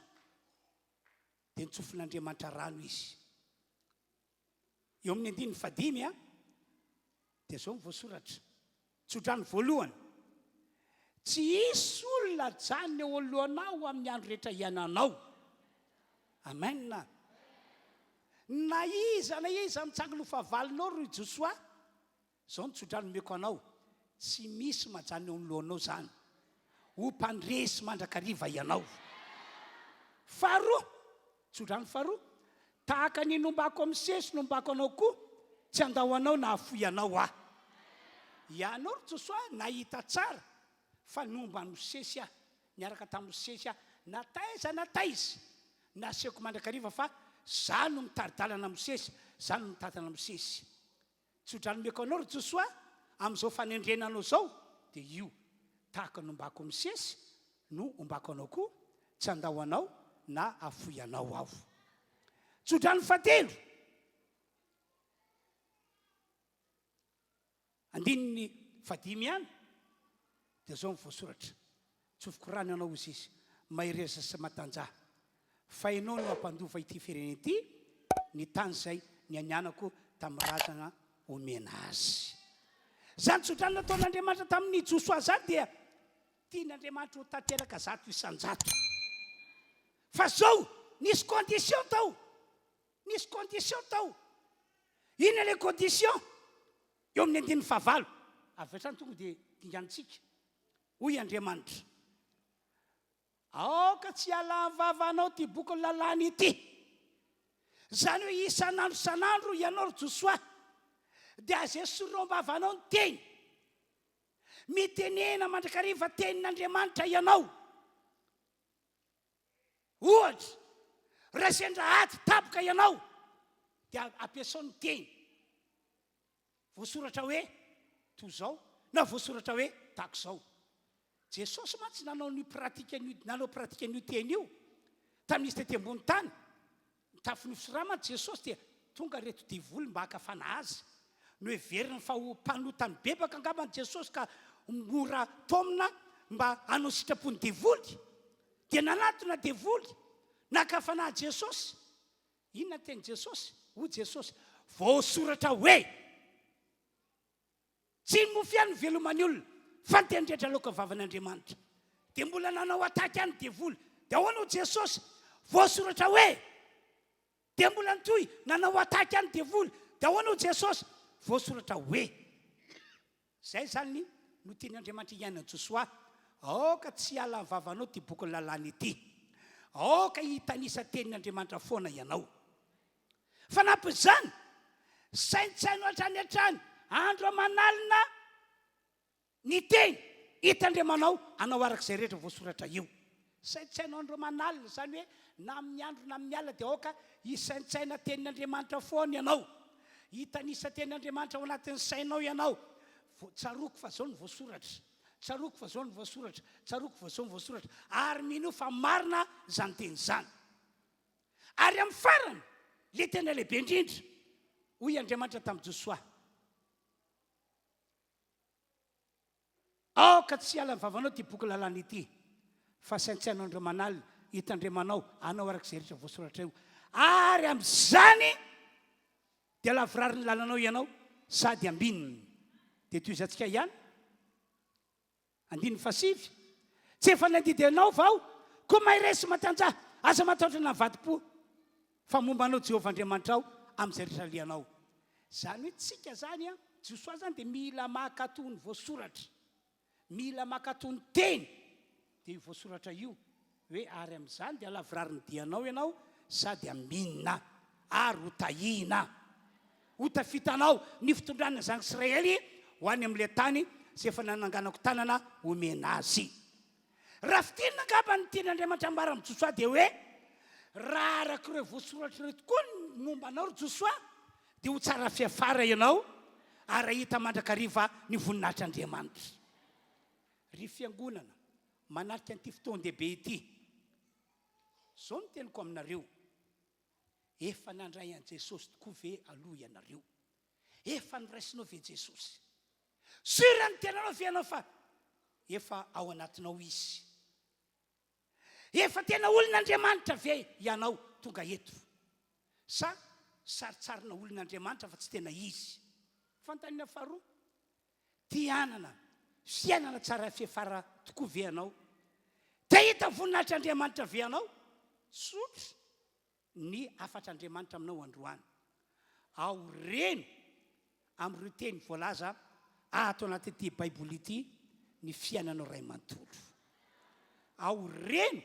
dia nitsofin'Andriamanitra rano izy. eo amin'ny 15 dia zao mivoasoratra tsodrany voalohany tsy isy olona jany eo alohanao amin'ny andro rehetra iananao. Amen. Na iza mitsangana ho favalinao ry Josoa, zao nitsodrany meko anao, tsy misy majany eo alohanao zany ho mpandresy mandrakariva ianao. Faharoa, tsodrany faharoa, tahaka ny nombako amin'ny sesy nombako anao koa, tsy andao anao na afoy anao aho. Ianao ry Josoa nahita tsara fa nomba no sesy aho, niaraka tamin'ny sesy aho, nataiza naseko mandrakariva fa za no mitaridalana amin'ny sesy, za no mitatana amin'ny sesy. Tsodrany meko anao ry Josoa amin'izao fanendrenanao zao dia io tahaka nombako amin'ny sesy no ombako anao koa, tsy andao anao na afoy anao aho. Tsodrany fahatelo, andininy 15 ihany dia zao mivoasoratra, tsofoko rano anao izy izy, mahereza sy matanjaha, fa ianao no ampandova ity firenena ity, ny tany izay ny anianako tamin'ny razana omena azy. Zany tsodrany nataon'Andriamanitra tamin'ny Josoa zany dia tian'Andriamanitra ho tanteraka 100 isan-jato. Fa zao nisy condition tao, nisy condition tao. Ina le condition? Eo amin'ny 19 avy hatrany tonga dia dinganitsika. Hoy Andriamanitra, aoka tsy alavam-vavanao ty boky lalàna ity. Zany hoe isan'andro ianao ry Josoa dia aza soroam-bavanao ny teny, mitenena mandrakariva tenin'Andriamanitra ianao. Ohatra, raha sendra aty tapoka ianao dia ampiasao ny teny. Voasoratra hoe toy izao na voasoratra hoe tahaka izao. Jesosy mantsy nanao pratika an'io teny io tamin'izy tety ambony tany. Tafinofsirama Jesosy dia tonga reto divoly mba hakafana azy. No heverina fa ho mpanotany bebaka angambany Jesosy ka mora taomina mba hanao sitrapony divoly. Dia nanatona divoly nakafana Jesosy. Inona teny Jesosy? Ho Jesosy, voasoratra hoe tsy mofiany velomany olona fa ny tendretra laoka vavan'Andriamanitra. Dia mbola nanao ataky any divoly. Dia hoanao Jesosy, voasoratra hoe. Dia mbola nitoy nanao ataky any divoly. Dia hoanao Jesosy, voasoratra hoe. Zay zany no tian'Andriamanitra iainan'i Josoa, aoka tsy ala ny vavanao ty boky lalàna ity, aoka hitanisa tenin'Andriamanitra foana ianao. Fa nampy zany saintsaino hatrany andro amanalina ny teny hitandremanao anao arak'izay rehetra voasoratra io. Saintsaino andro amanalina zany hoe na amin'ny andro na amin'ny alina dia aoka hisaintsaina tenin'Andriamanitra foana ianao, hitanisa tenin'Andriamanitra ao anatin'ny sainao ianao. Tsaroko fa zao ny voasoratra, tsaroko fa zao ny voasoratra, tsaroko fa zao ny voasoratra, ary mino fa marina zany teny zany. Ary amin'ny farany le tena lehibe indrindra, hoy Andriamanitra tamin'i Josoa, aoka tsy ala ny vavanao ty boky lalàna ity, fa saintsainao andro manalina hitandremanao anao arak'izay rehetra voasoratra io. Ary amin'izany dia lavorary ny lalànao ianao sady ambininy. Dia toy izantsika ihany, 15, tsy efa nandidy anao vao koa mahiresy matanjaha, aza matahotra na vadi-po fa momba anao Jehovah Andriamanitra ao amin'izay rehetra lianao. Zany hoe tsika zany a, Josoa zany dia mila makatony voasoratra, mila makatony teny. Dia io voasoratra io hoe ary amin'izany dia lavorary ny dianao ianao sady aminina ary ho tahina, ho tafitanao ny fitondranana zany Israely ho any amin'ilay tany izay efa nananganako tanana omena azy. Raha fitinina angamba ny tian'Andriamanitra ambara amin'ny Josoa dia hoe raha arak'ireo voasoratra ireo tokoa ny momba anao ry Josoa dia ho tsara fiafara ianao ary hita mandrakariva ny voninahitr'Andriamanitra. Ry fiangonana manarika an'ity fotoan-dehibe ity, zao no teniko aminareo, efa nandray an'i Jesosy tokoa ve aloha ianareo? Efa niraisinao ve Jesosy? Sura ny tenanao ve ianao fa efa ao anatinao izy? Efa tena olon'Andriamanitra ve ianao tonga eto? Sa saritsarina olon'Andriamanitra fa tsy tena izy. Fantanina faharoa, tianana fiainana tsara fiafara tokoa ve anao? Te hita voninahitr'Andriamanitra ve anao? Sotra ny afatr'Andriamanitra aminao androany. Ao reno amin'ireo teny voalaza ato anatyity baiboly ity ny fiainanao ray manontolo. Ao reno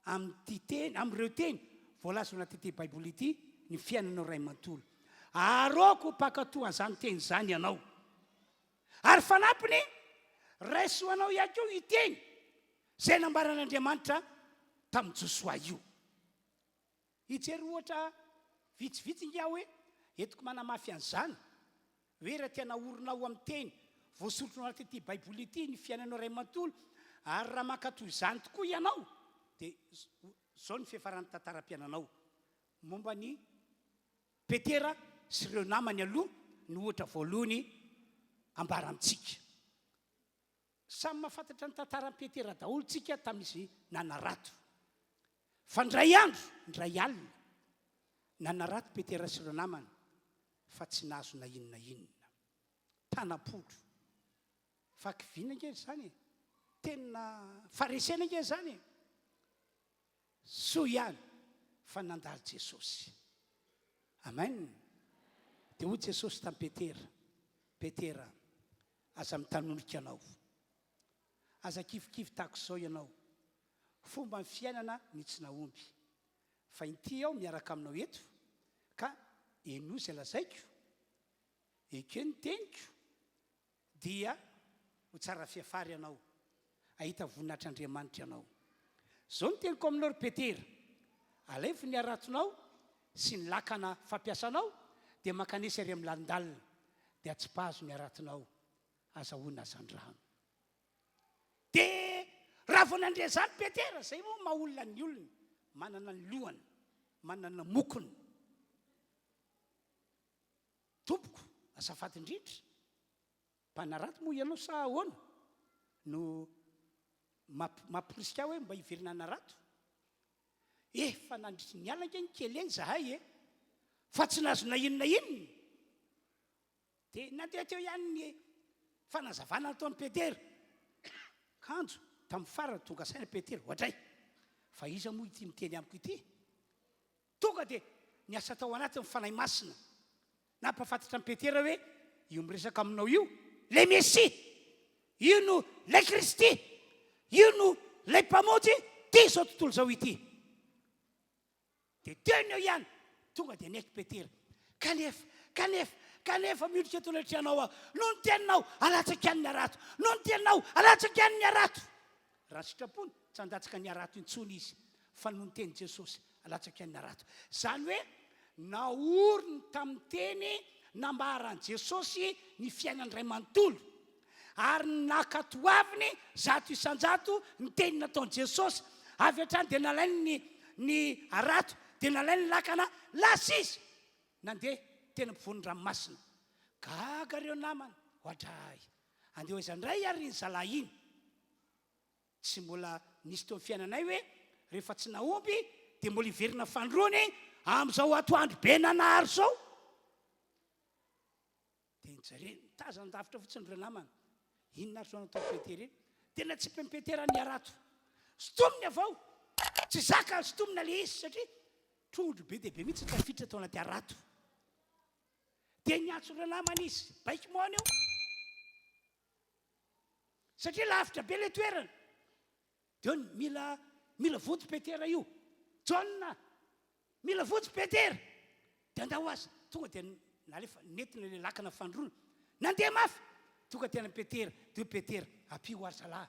amin'ity teny, amin'ireo teny voalaza anatyity baiboly ity ny fiainanao ray manontolo. Aroko mpakatoa an'izany teny zany ianao. Ary fanampiny raisoanao ihany koa iteny zay nambaran'Andriamanitra tamin'ny Josoa io. Hijery ohatra vitsivitsy inga hoe etiko manamafy an'izany hoe raha tena orinao amin'ny teny voasorotro anaty ity baiboly ity ny fiainanao ray manontolo, ary raha mankatoy izany tokoa ianao, dia zao ny fiafarany tantaram-piainanao momba ny Petera sy ireo namany aloha ny ohatra voalohany ambara amintsika. Samy mahafantatra ny tantaran'i Petera daholo tsika tamin'izy nanarato. Fa ndray andro, ndray alina nanarato Petera sy ireo namany fa tsy nahazo na inona inona. Tanam-podro. Fakiviana nge zany, tena farisena nge zany. So ihany fa nandalo Jesosy. Amen. Dia hoy Jesosy tamin'ny Petera, Petera, aza mitanondrika anao, aza kivikivy tahako izao ianao, fomba ny fiainana ny tsy naomby, fa inty aho miaraka aminao eto ka eno izay lazaiko, ekeo ny teniko, dia ho tsara fiafary ianao, ahita voninahitr'Andriamanitra ianao. Zao ny teniko aminao ry Petera, alevo ny aratonao sy ny lakana fampiasanao, dia makanesy ary amin'ny landalina, dia atsipazo ny aratonao, azahoana azan-drano. Dia raha vao nandrea zany Petera, zay moa maha-olona ny olona, manana ny lohany, manana mokony. Tompoko, azafady indrindra, mpanarato moa ianao sa ahoana no mampirisika hoe mba hiverina anarato? Efa nandritry ny alana ny kely eny zahay fa tsy nahazo na inona inona. Dia nandeha teo ihany ny fanazavana nataon'i Petera. Kanjo tamin'ny farany tonga saina Petera, ohatray, fa iza moa ity miteny amiko ity? Tonga dia niasa tao anaty ny fanahy masina, nampafantatra an'i Petera hoe io miresaka aminao io, le Mesia, io no le Kristy, io no le mpamonjy ty zao tontolo zao ity. Dia teny eo ihany, tonga dia naiky Petera, kanefa miodrika eto anatrianao aho, no ny teninao alatsaka any ny arato, no ny teninao alatsaka any ny arato. Raha sitrapony tsy handatsaka ny arato intsony izy, fa no ny teny Jesosy alatsaka any ny arato. Zany hoe naoriny tamin'ny teny nambaran'i Jesosy ny fiainany ray manontolo, ary nakatoaviny zato isan-jato ny teny nataon'i Jesosy. Avy hatrany dia nalainy ny arato, dia nalainy ny lakana lasa izy nandeha tena mpivonin-dranomasina. Gaga reo namany, ohatray, andeha hoezandray ary ny zalahy iny. Tsy mbola nisy teo amin'ny fiainanay hoe rehefa tsy naomby dia mbola hiverina fandroany amin'izao atoandro be nanahary zao. Dia nijareny mitazan-davitra fotsiny reo namany, inona ary zao natao Petera iny? Tena tsy Petera ny arato, sotominy avao, tsy zaka sotomina le izy satria trondro be dia be mihitsy tafiditra tao anaty arato. Dia niantso reo namany izy, baiky moana io, satria lavitra be le toerana. Dia mila votsy Petera io, John, mila votsy Petera. Dia andao azy, tonga dia nalefa nentina le lakana fandrona, nandeha mafy, tonga tena Petera, dia Petera, ampio ary zalahy,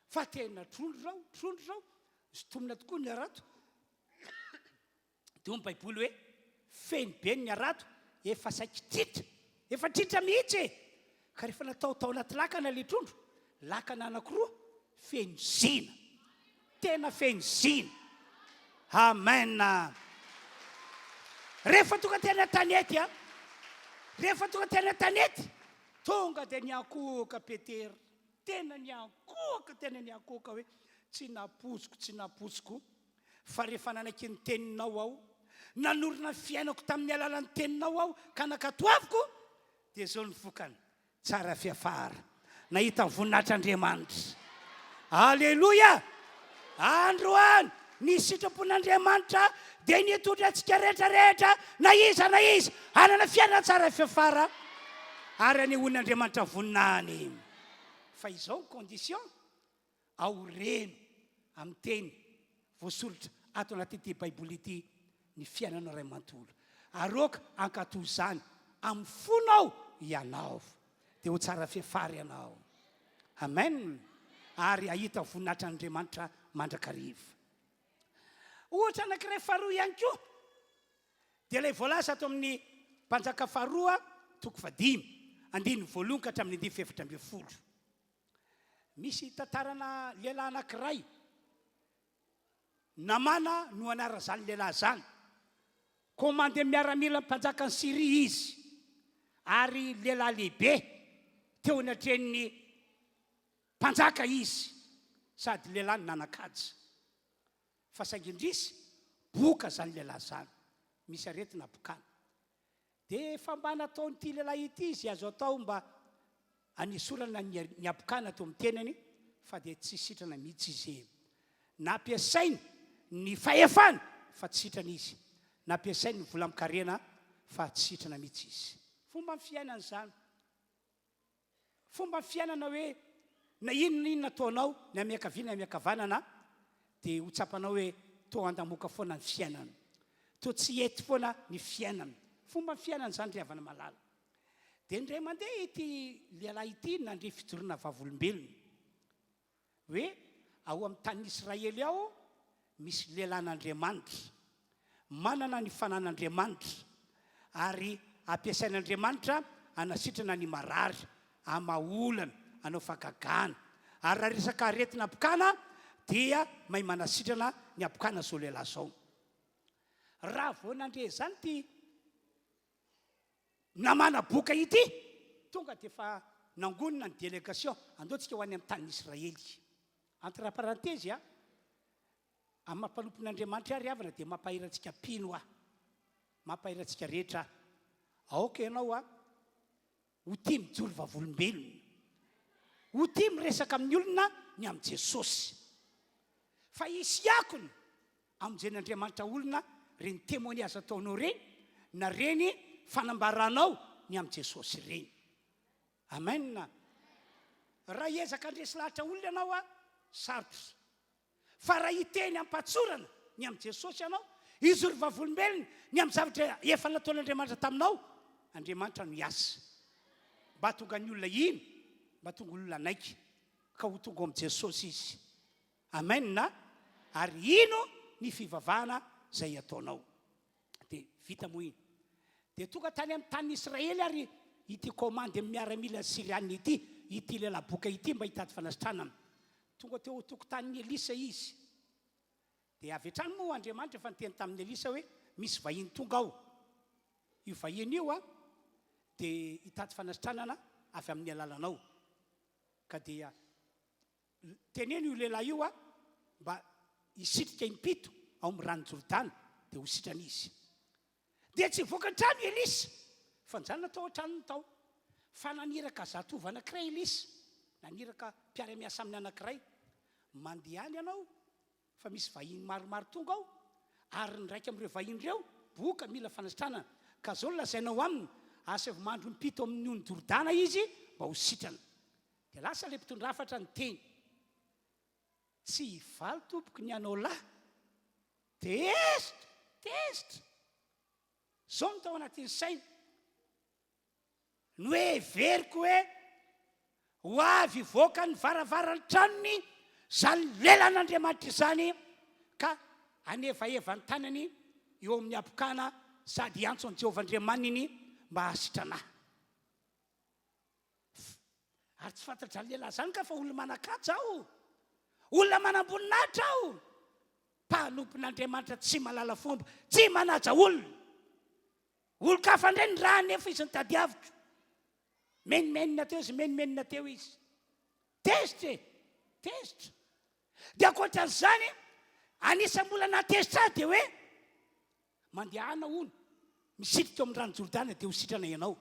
fa tena trondro zao, sotomina tokoa ny arato. Dia ny baiboly hoe feny be ny arato, efa saiky tritra, efa tritra mihitsy ka rehefa natao anaty lakana le trondro, lakana anankiroa feny zina, tena feny zina. Amen. Rehefa tonga tena tanety, rehefa tonga tena tanety, tonga dia niankoaka Petera, tena niankoaka hoe tsy napoziko, fa rehefa nanaiky ny teninao ao, nanorona fiainako tamin'ny alalan'ny teninao aho ka nakatoaviko dia zao ny vokany tsara fiafara nahita voninahitr'Andriamanitra. Alleloia! Androany ny sitrapon'Andriamanitra dia nitondra antsika rehetrarehetra na iza hanana fiainana tsara fiafara ary anehoan'Andriamanitra voninahiny. Fa izao ny condition ao reno amin'ny teny voasoratra ato anatyity baiboly ity ny fiainana ray manontolo. Aroka ankatoy izany amin'ny fonao ianao dia ho tsara fiafara ianao. Amen. Ary ahita voninahitr'Andriamanitra mandrakariva. Ohatra anankiray faharoa ihany koa dia ilay voalaza ato amin'ny mpanjaka faharoa toko 5:1 ka hatramin'ny 7:10. Misy tantarana lehilahy anankiray namana no anara zany lehilahy zany. Komandy miaramila mpanjaka ny Siria izy ary lehilahy lehibe teo anatrehan'ny mpanjaka izy sady lehilahy nanakaja. Fa saingindrisy boka zany lehilahy zany misy aretina bokana. Dia famba nataon'ity lehilahy ity izy azo atao mba anisorana ny abokana teo amin'ny tenany fa dia tsy sitrana mihitsy izy. Nampiasainy ny fahefana fa tsy sitrana izy. Nampiasainy ny vola mikarena fa tsy sitrana mihitsy izy. Fomba ny fiainana zany. Fomba ny fiainana hoe na inona ataonao ny amiakaviana amiakavanana dia ho tsapanao hoe to andamoka foana ny fiainana. To tsy ety foana ny fiainana. Fomba ny fiainana zany ry havana malala. Dia indray mandeha ity lehilahy ity nandre fijoroana vavolombelona hoe ao amin'ny tanin'Israely ao misy lehilahin'Andriamanitra manana ny fanan'Andriamanitra ary ampiasain'Andriamanitra anasitrana ny marary amaolana anao fagagana ary raha resaka aretina abokana dia mahay manasitrana ny abokana zao lehilahy zao. Raha vao nandre zany ty namana boka ity tonga dia efa nangonina ny délégation andeontsika ho any amin'ny tanin'Israely. Entre parenthèse amin'ny mampanompon'Andriamanitra ary havana dia mampahirantsika pino mampahirantsika rehetra. Aoka ianao ho tia mijoro vavolombelona, ho tia miresaka amin'ny olona ny amin'ny Jesosy. Fa isy akony amonjen'Andriamanitra olona reny témoignage ataonao reny na reny fanambaranao ny amin'ny Jesosy reny. Amen. Raha ezaka andresy lahatra olona ianao sarotra. Fa raha hiteny ampatsorana ny amin'ny Jesosy ianao, izoro vavolombelona ny amin'ny zavatra efa nataon'Andriamanitra taminao, Andriamanitra no hiasa. Mba tonga ny olona ino, mba tonga olona naiky ka ho tonga amin'ny Jesosy izy. Amen. Ary ino ny fivavahana zay ataonao. Dia vita moa iny. Dia tonga tany amin'ny tanin'Israely ary ity komandy miaramila Sirianina ity lehilahy boka ity mba hitady fanasitrana. Tonga teo tokotanin'ny Elisa izy. Dia avy hatrany moa Andriamanitra efa niteny tamin'ny Elisa hoe misy vahiny tonga ao. Io vahiny io dia hitady fanasitranana avy amin'ny alalanao. Ka dia teneny io lehilahy io mba hisitrika impito ao amin'ny rano Jordana dia ho sitrana izy. Dia tsy vokan-trano Elisa fa njany natao an-tranony tao. Fa naniraka zatovo anankiray Elisa, naniraka mpiara-miasa amin'ny anankiray. Mandeha any ianao fa misy vahiny maromaro tonga ao ary ny raika amin'ireo vahiny ireo boka mila fanasitranana. Ka zao lazainao aminy asa mandro mipito amin'ny ony Jordana izy mba ho sitrana. Dia lasa ilay mpitondra hafatra ny teny, tsy hivaly tompoko ny anao lahy, tezitra zao no tao anatin'ny saina no hoe veriko hoe ho avy voaka ny varavarany tranony zany lelan'Andriamanitra izany ka anevaeva ny tanany eo amin'ny abokana sady antsony Jehovan-Driamaniny mba hasitranahy. Ary tsy fantatra lehilahy zany ka fa olona manakaja aho, olona manamboninahitra aho, mpanompon'Andriamanitra tsy malala fomba, tsy manaja olona. Olo-kafa indray ny raha nefa izy ny tadiavitra. Menimenina teo izy, menimenina teo izy. Tezitra. Dia ankoatran'izany, anisan'ny olona natezitra dia hoe mandehana ono misitrika amin'ny rano Jordana dia ho sitrana ianao.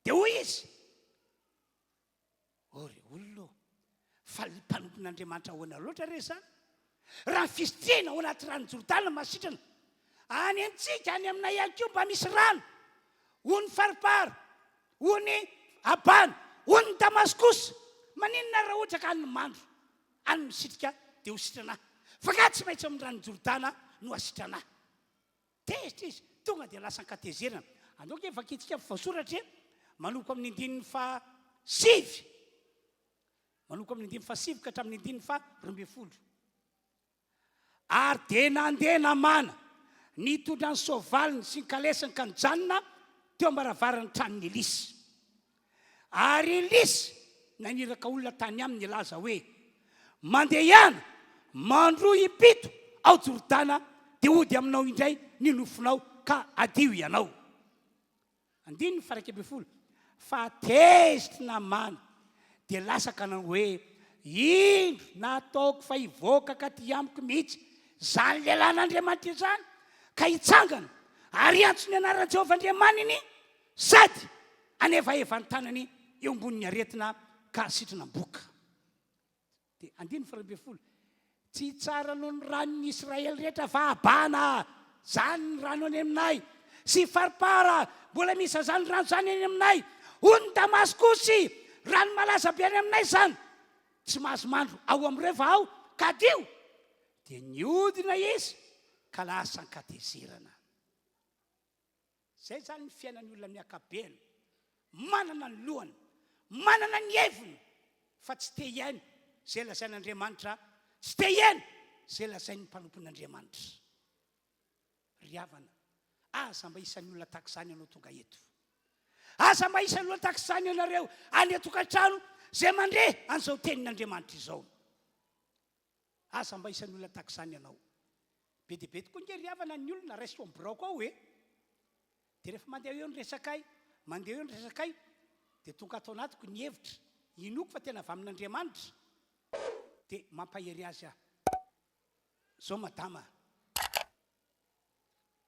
Dia hoy izy, ory olona fa mpanompon'Andriamanitra ahoana loatra re zany? Raha fisitrihana ao anaty rano Jordana masitrana, any antsika any aminay ihany koa mba misy rano, hony faripara, hony abana, hony Damaskosy. Maninona raha ohatra ka any mandro, any misitrika dia ho sitrana. Fa ka tsy maintsy amin'ny rano Jordana no asitrana. Tezitra izy, tonga dia lasa ankatezerana. Andao ke vakitsika voasoratra manomboka amin'ny 9 manomboka amin'ny 9 ka hatramin'ny 12. Ary dia nandeha namana nitondra ny sovaliny sy ny kalesany ka nijanona teo ambaravarany tranon'ny Elisy. Ary Elisy naniraka olona tany aminy laza hoe, mandeha ihany mandro impito ao Jordana dia hody aminao indray ny nofinao ka adio ianao. 9:12. Fa tezitra namana dia lasaka nanao hoe, indro nataoko fa hivoaka ka ty amiko mihitsy zany lehilahin'Andriamanitra izany ka hitsangana ary antso ny anaran'i Jehovah Andriamaniny sady anevaeva ny tanany eo ambonin'ny aretina ka sitrana boka. Dia 9:12. Tsy tsara noho ny ranon'ny Israely rehetra fa abana zany ny rano any aminay, sy faripara mbola misy zany rano zany any aminay, hony Damaskosy rano malaza be any aminay zany, tsy mahazo mandro ao amin'ireo va aho ka dio. Dia niodina izy ka lasa ankatezerana. Zay zany ny fiainan'ny olona miakabeny, manana ny lohany, manana ny heviny, fa tsy te hiainy zay lazain'Andriamanitra, tsy te hiainy zay lazain'ny mpanompon'Andriamanitra. Ry havana, aza mba isan'ny olona tahaka izany ianao tonga eto. Aza mba isan'ny olona tahaka izany ianareo any an-tokantrano zay mandeha an'izao tenin'Andriamanitra izao. Aza mba isan'ny olona tahaka izany ianao. Be dia be tokoa nge ry havana ny olona raiso amin'ny birao koa hoe, dia rehefa mandeha eo ny resakay, mandeha eo ny resakay, dia tonga atao anatiko ny hevitra inoko fa tena avy amin'Andriamanitra, dia mampahery azy aho. Zao madama,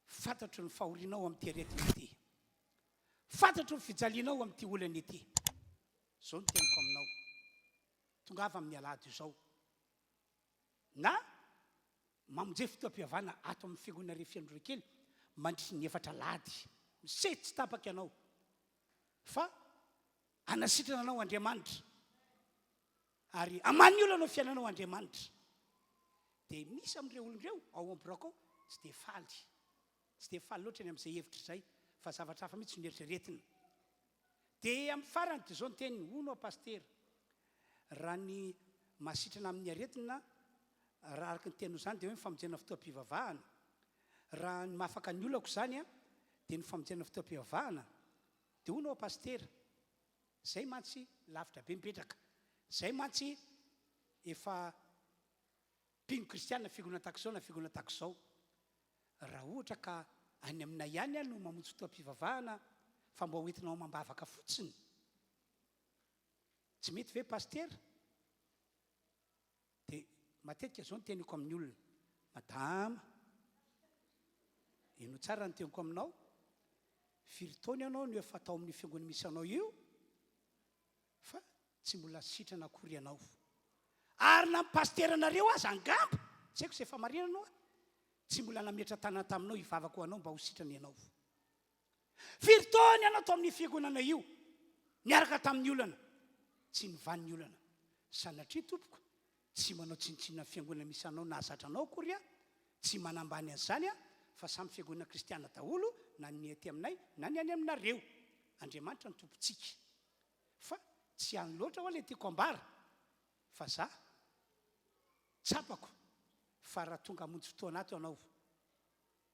fantatro ny fahorianao amin'ity aretina ity, fantatro ny fijalianao amin'ity olana ity. Zao ny teniko aminao, tonga avy amin'ny Alahady izao, na mamonjy fotoam-bavaka ato amin'ny fiangonana RHEFI Androndrakely mandritry ny 4 Alahady, misety tsy tapaka ianao, fa anasitrana anao Andriamanitra ary amany olana ao fiainanao Andriamanitra. Dia misy amin'ireo olon'ireo ao amin'ny birao tsy dia faly loatra ny amin'izay hevitra izay, fa zavatra hafa mihitsy no eritreretina. Dia amin'ny farany dia izao ny teniny, hono pastera, raha ny masitrana amin'ny aretina, raha araka ny tenino izany dia hoe ny famonjena fotoam-pivavahana. Raha ny mahafaka ny olako izany dia ny famonjena fotoam-pivavahana. Dia hono pastera, zay mantsy lavitra be mipetraka, zay mantsy efa mpino kristianina fiangonana tahaka izao na fiangonana tahaka izao. Raha ohatra ka any aminay ihany no mamonjy fotoam-pivavahana fa mba hoentinao mambavaka fotsiny, tsy mety ve pastera? Dia matetika zao ny teniko amin'ny olona, madama, ino tsara ny teniko aminao, firy taona ianao no efa tao amin'ny fiangonana misy anao io, fa tsy mbola sitrana akory ianao. Ary na pasteranareo aza angamba, tsy haiko izay efa marina anao, tsy mbola nametra tanana taminao hivavaka ho anao mba ho sitrana ianao. Firy taona ianao tao amin'ny fiangonana io, niaraka tamin'ny olana, tsy nivan'ny olana. Sanatria tompoko, tsy manao tsinontsinona fiangonana misy anao nahazatra anao akory tsy manambany an'izany fa samy fiangonana kristiana daholo, na ny ety aminay na ny any aminareo. Andriamanitra ny tompontsika. Fa tsy any loatra ho ilay tiako ambara, fa za tsapako fa raha tonga hamonjy fotoana ato ianao,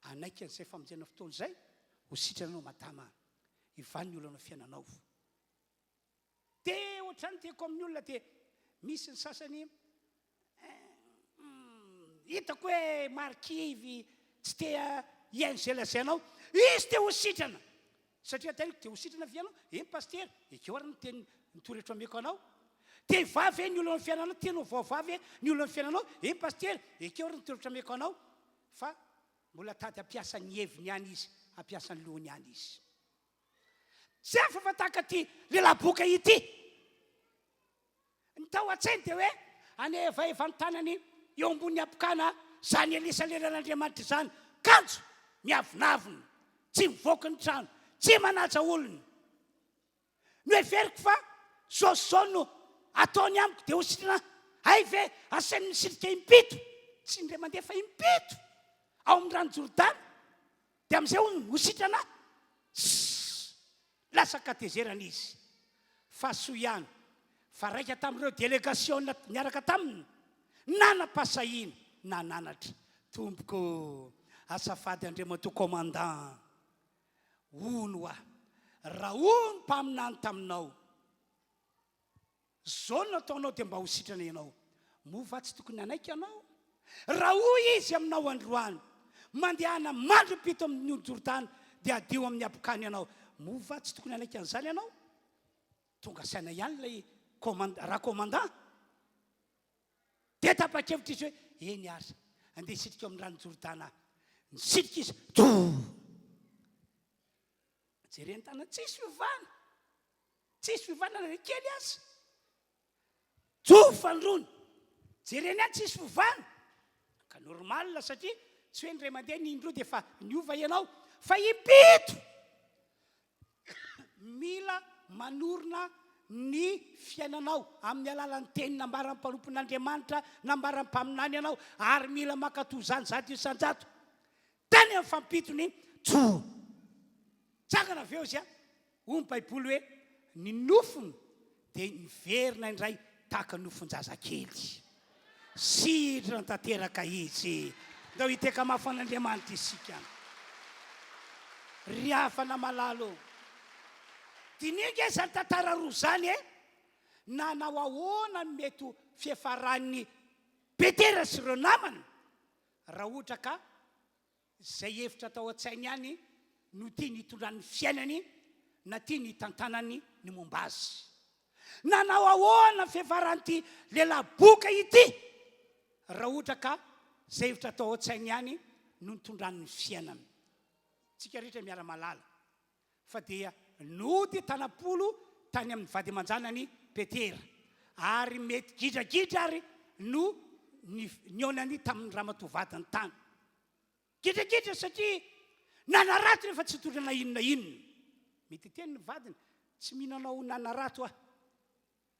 anaiky an'izay famonjena fotoana izay, ho sitranao madama, hivan'ny olana fiainanao. Dia ohatrany tiako amin'ny olona dia misy ny sasany hitako hoe marikivy tsy te hiaino zay lazainao, izy te ho sitrana. Satria teniko te ho sitrana vianao, pastera, ekeo ary ny teny nitoretro ameko anao. Te hivavy ny olana fiainanao, tianao vaovavy ny olana fiainanao, pastera, ekeo ary ny nitoretro ameko anao. Fa mbola tady ampiasa ny heviny any izy, ampiasa ny lohany any izy. Tsy afa fa tahaka ty lelaboka ity. Ny tao an-tsainy dia hoe anevaeva ny tanany eo ambony apokana zany elisalenan'Andriamanitra zany. Kanjo miavonavony, tsy mivoaka ny trano, tsy manaja olony. No everiko fa zao no ataony amiko dia ho sitrana. Hay ve asainy misirika impito, tsy indray mandeha fa impito ao amin'ny rano Jordana, dia amin'izay ho sitrana. Lasa katezerana izy. Fa soa ihany, fa raika tamin'ireo délégation niaraka taminy, nanam-pasahiana, nananatra. Tompoko, azafady Andriamanitra commandant, hono aho, raha hono mpaminany taminao, zao no ataonao dia mba ho sitrana ianao. Mova tsy tokony anaiky ianao. Raha hoy izy aminao androany, mandehana mandro-pito amin'ny Jordana, dia adio amin'ny apokany ianao. Mova tsy tokony anaiky an'izany ianao. Tonga saina ihany ilay raha commandant. Dia tapa-kevitra izy hoe eny ary, andeha sitrika amin'ny rano Jordana. Nisitrika izy, jereny tana tsisy fiovana, tsisy fiovana na kely azy. Fanirony, jereny any tsisy fiovana. Ka normal satria tsy hoe indray mandeha ny indro dia fa niova ianao, fa impito. Mila manorina ny fiainanao amin'ny alalan'ny teny nambaran'ny mpanompon'Andriamanitra, nambaran'ny mpaminany ianao, ary mila makatoy zany zato isan-jato. Tany amin'ny fampitony tsangana avy eo izy hoy ny Baiboly hoe ny nofony dia niverina indray tahaka nofon-jazakely. Sitrana tanteraka izy. Ndao hiteka mafan'Andriamanitra isika. Ry hafana malalo. Dininga izany tantara roa zany nanao ahoana ny mety fiafaran'ny Petera sy ireo namany, raha ohatra ka izay hevitra atao an-tsainy ihany no tia ny hitondran'ny fiainany na tia ny tantanany ny momba azy. Nanao ahoana ny fiafaran'ity lelaboka ity, raha ohatra ka izay hevitra atao an-tsainy ihany no nitondran'ny fiainany. Tsika rehetra miara-malala fa dia nody tanapolo tany amin'ny vady aman-janany Petera, ary mety gidragidra ary no nionany tamin'ny ramatoavadiny tany. Gidragidra satria nanarato rehefa tsy hitondrana inona inona. Mety teny ny vadiny, tsy mihinanao nanarato ah,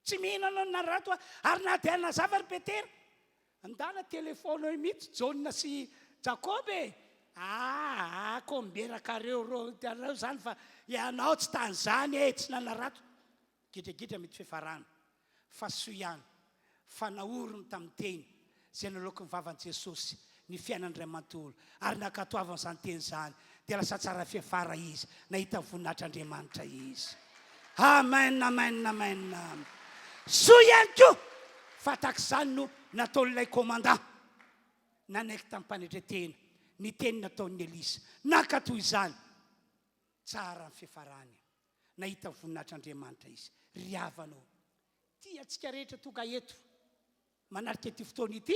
tsy mihinanao nanarato ah, ary na dia nazava ry Petera. Andana telefona eo mihitsy Jaona sy Jakoby. Komberaka reo zany fa ianao tsy tany zany tsy nanarato. Gidragidra mety fiafarana. Fa soa ihany, fa naorony tamin'ny teny izay nalaoko ny vavan'i Jesosy, ny fiainan'iray manontolo, ary nakatoavana izany teny zany, dia lasa tsara fiafara izy, nahita voninahitr'Andriamanitra izy. Amen, amen, amen. Soa ihany koa fa tahak'izany no nataon'ilay commandant nanaiky tamin'ny mpanetretena, ny teny nataon'ny Elisa, nakatoy izany. Tsara ny fiafarany, nahita voninahitr'Andriamanitra izy. Ry havanao, tia antsika rehetra tonga eto manarika ity fotoana ity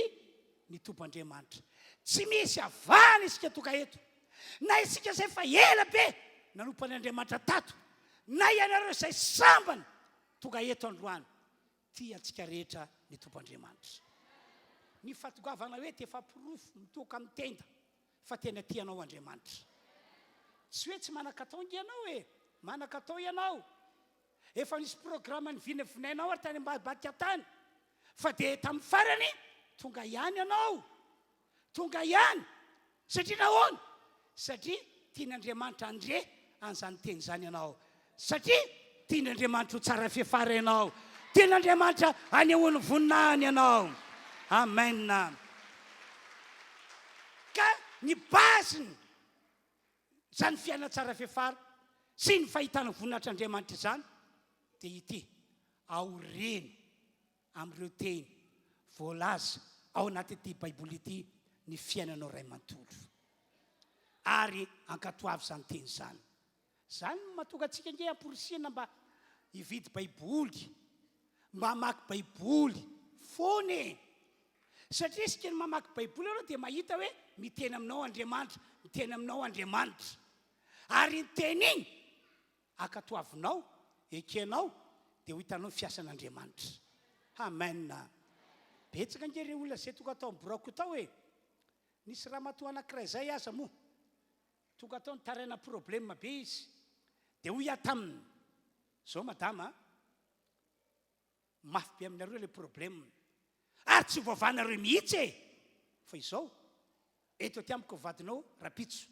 ny Tompoandriamanitra. Tsy misy avana isika tonga eto, na isika izay fa ela be nanompo an'Andriamanitra tato, na ianareo izay sambany tonga eto androany, tia antsika rehetra ny Tompoandriamanitra. Ny fatongavana hoe dia efa pirofo mitoka amin'ny tenda, fa tena tianao Andriamanitra. Tsy hoe tsy manan-katao ianao manan-katao ianao. Efa nisy programma ny vinavinainao ary tany ambadika tany, fa dia tamin'ny farany tonga ihany ianao, tonga ihany. Satria nahoana? Satria tian'Andriamanitra andre an'izany teny zany ianao, satria tian'Andriamanitra ho tsara fiafara ianao, tian'Andriamanitra anehoany voninahiny ianao. Amen. Ka ny basiny zany fiaina tsara fiafara sy ny fahitana voninahitr'Andriamanitra izany dia ity, aoreny amin'ireo teny voalaza ao anatyity Baiboly ity ny fiainanao ray manontolo, ary ankatoavy izany teny zany. Zany mahatonga antsika nge amporisihana mba hividy Baiboly, mba hamaky Baiboly foany. satria isika ny mamaky baiboly anao dia mahita hoe miteny aminao Andriamanitra, miteny aminao Andriamanitra. Ary ny teny iny akatoavinao, ekenao, dia ho hitanao fiasan'Andriamanitra. Amen. Betsaka ngery olona zay tonga atao miborako tao hoe nisy raha matoa anankiray zay aza moa. Tonga atao nitaraina problème be izy. Dia hoy aho taminy, zao madama, mafy be aminareo ilay problème. Ary tsy voavanareo mihitsy e. Fa izao, eto ty amiko vadinao rapitso.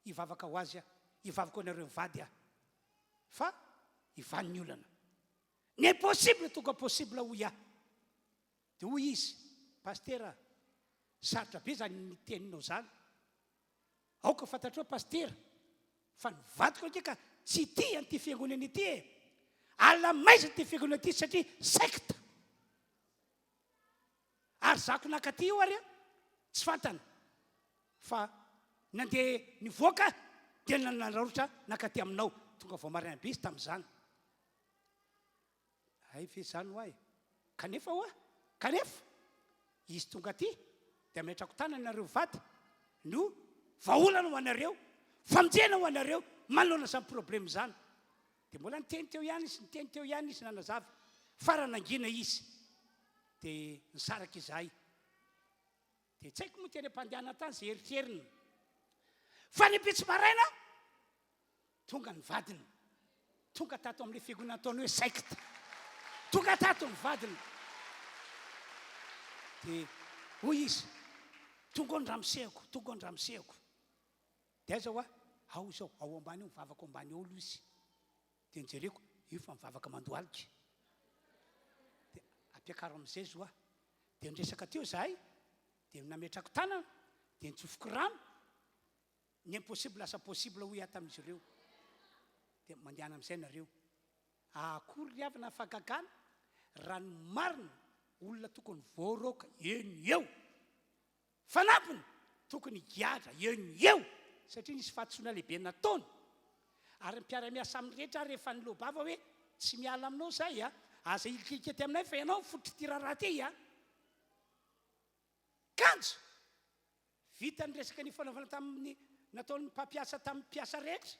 Hivavaka ho azy aho, hivavaka ho anareo mivady aho. Fa hivan'ny olana. Ny impossible tonga possible hoy aho. Dia hoy izy, pastera, sarotra be zany ny teninao zany. Aoka fantatrao pastera, fa ny vadiko ndraika tsy tia an'ity fiangonana ity e. Alamaiza ty fiangonana ity satria secte. Ary zako nakaty io ary tsy fantana. Fa nandeha nivoaka dia nanararotra nakaty aminao. Tonga vao marina be izy tamin'izany. Ay ve zany ho ahy. Kanefa hoa, kanefa izy tonga aty dia metrako tanana nareo vady no vaolana ho anareo, famonjena ho anareo, manoloana izany problème zany. Dia mbola niteny teo ihany izy, niteny teo ihany izy nanazava. Faranangina izy. Dia nisaraka izahay. Dia tsy haiko moa teny am-pandehana tany izay eritreriny. Fa ny pitsy maraina, tonga ny vadiny. Tonga tato amin'ilay fiangonana ataony hoe secte. Tonga tato ny vadiny. Dia hoy izy, tonga andramosehako, tonga andramosehako. Dia zao ao izao, ao ambany eo, mivavaka ambany eo aloha izy. Dia nijereko, io fa mivavaka mandohalika. Dia ampiakaro amin'izay zo aho. Dia niresaka teo zahay, dia nametrako tanana, dia nitsofoko rano. Ny impossible lasa possible hoy aho tamin'izy ireo. Dia mandehana amin'izay nareo. Akory ry avana fagagana, rano marina, olona tokony voaroka, eo. Fanampiny, tokony giatra, eo. Satria nisy fahatsoana lehibe nataony. Ary mpiara-miasa amin'ny rehetra rehefa nilobava hoe tsy miala aminao zay a. Aza ilikikety aminay fa ianao fotry ty raharaha ty a. Kanjo. Vita ny resaka ny fanaovana tamin'ny nataon'ny mpampiasa tamin'ny mpiasa rehetra.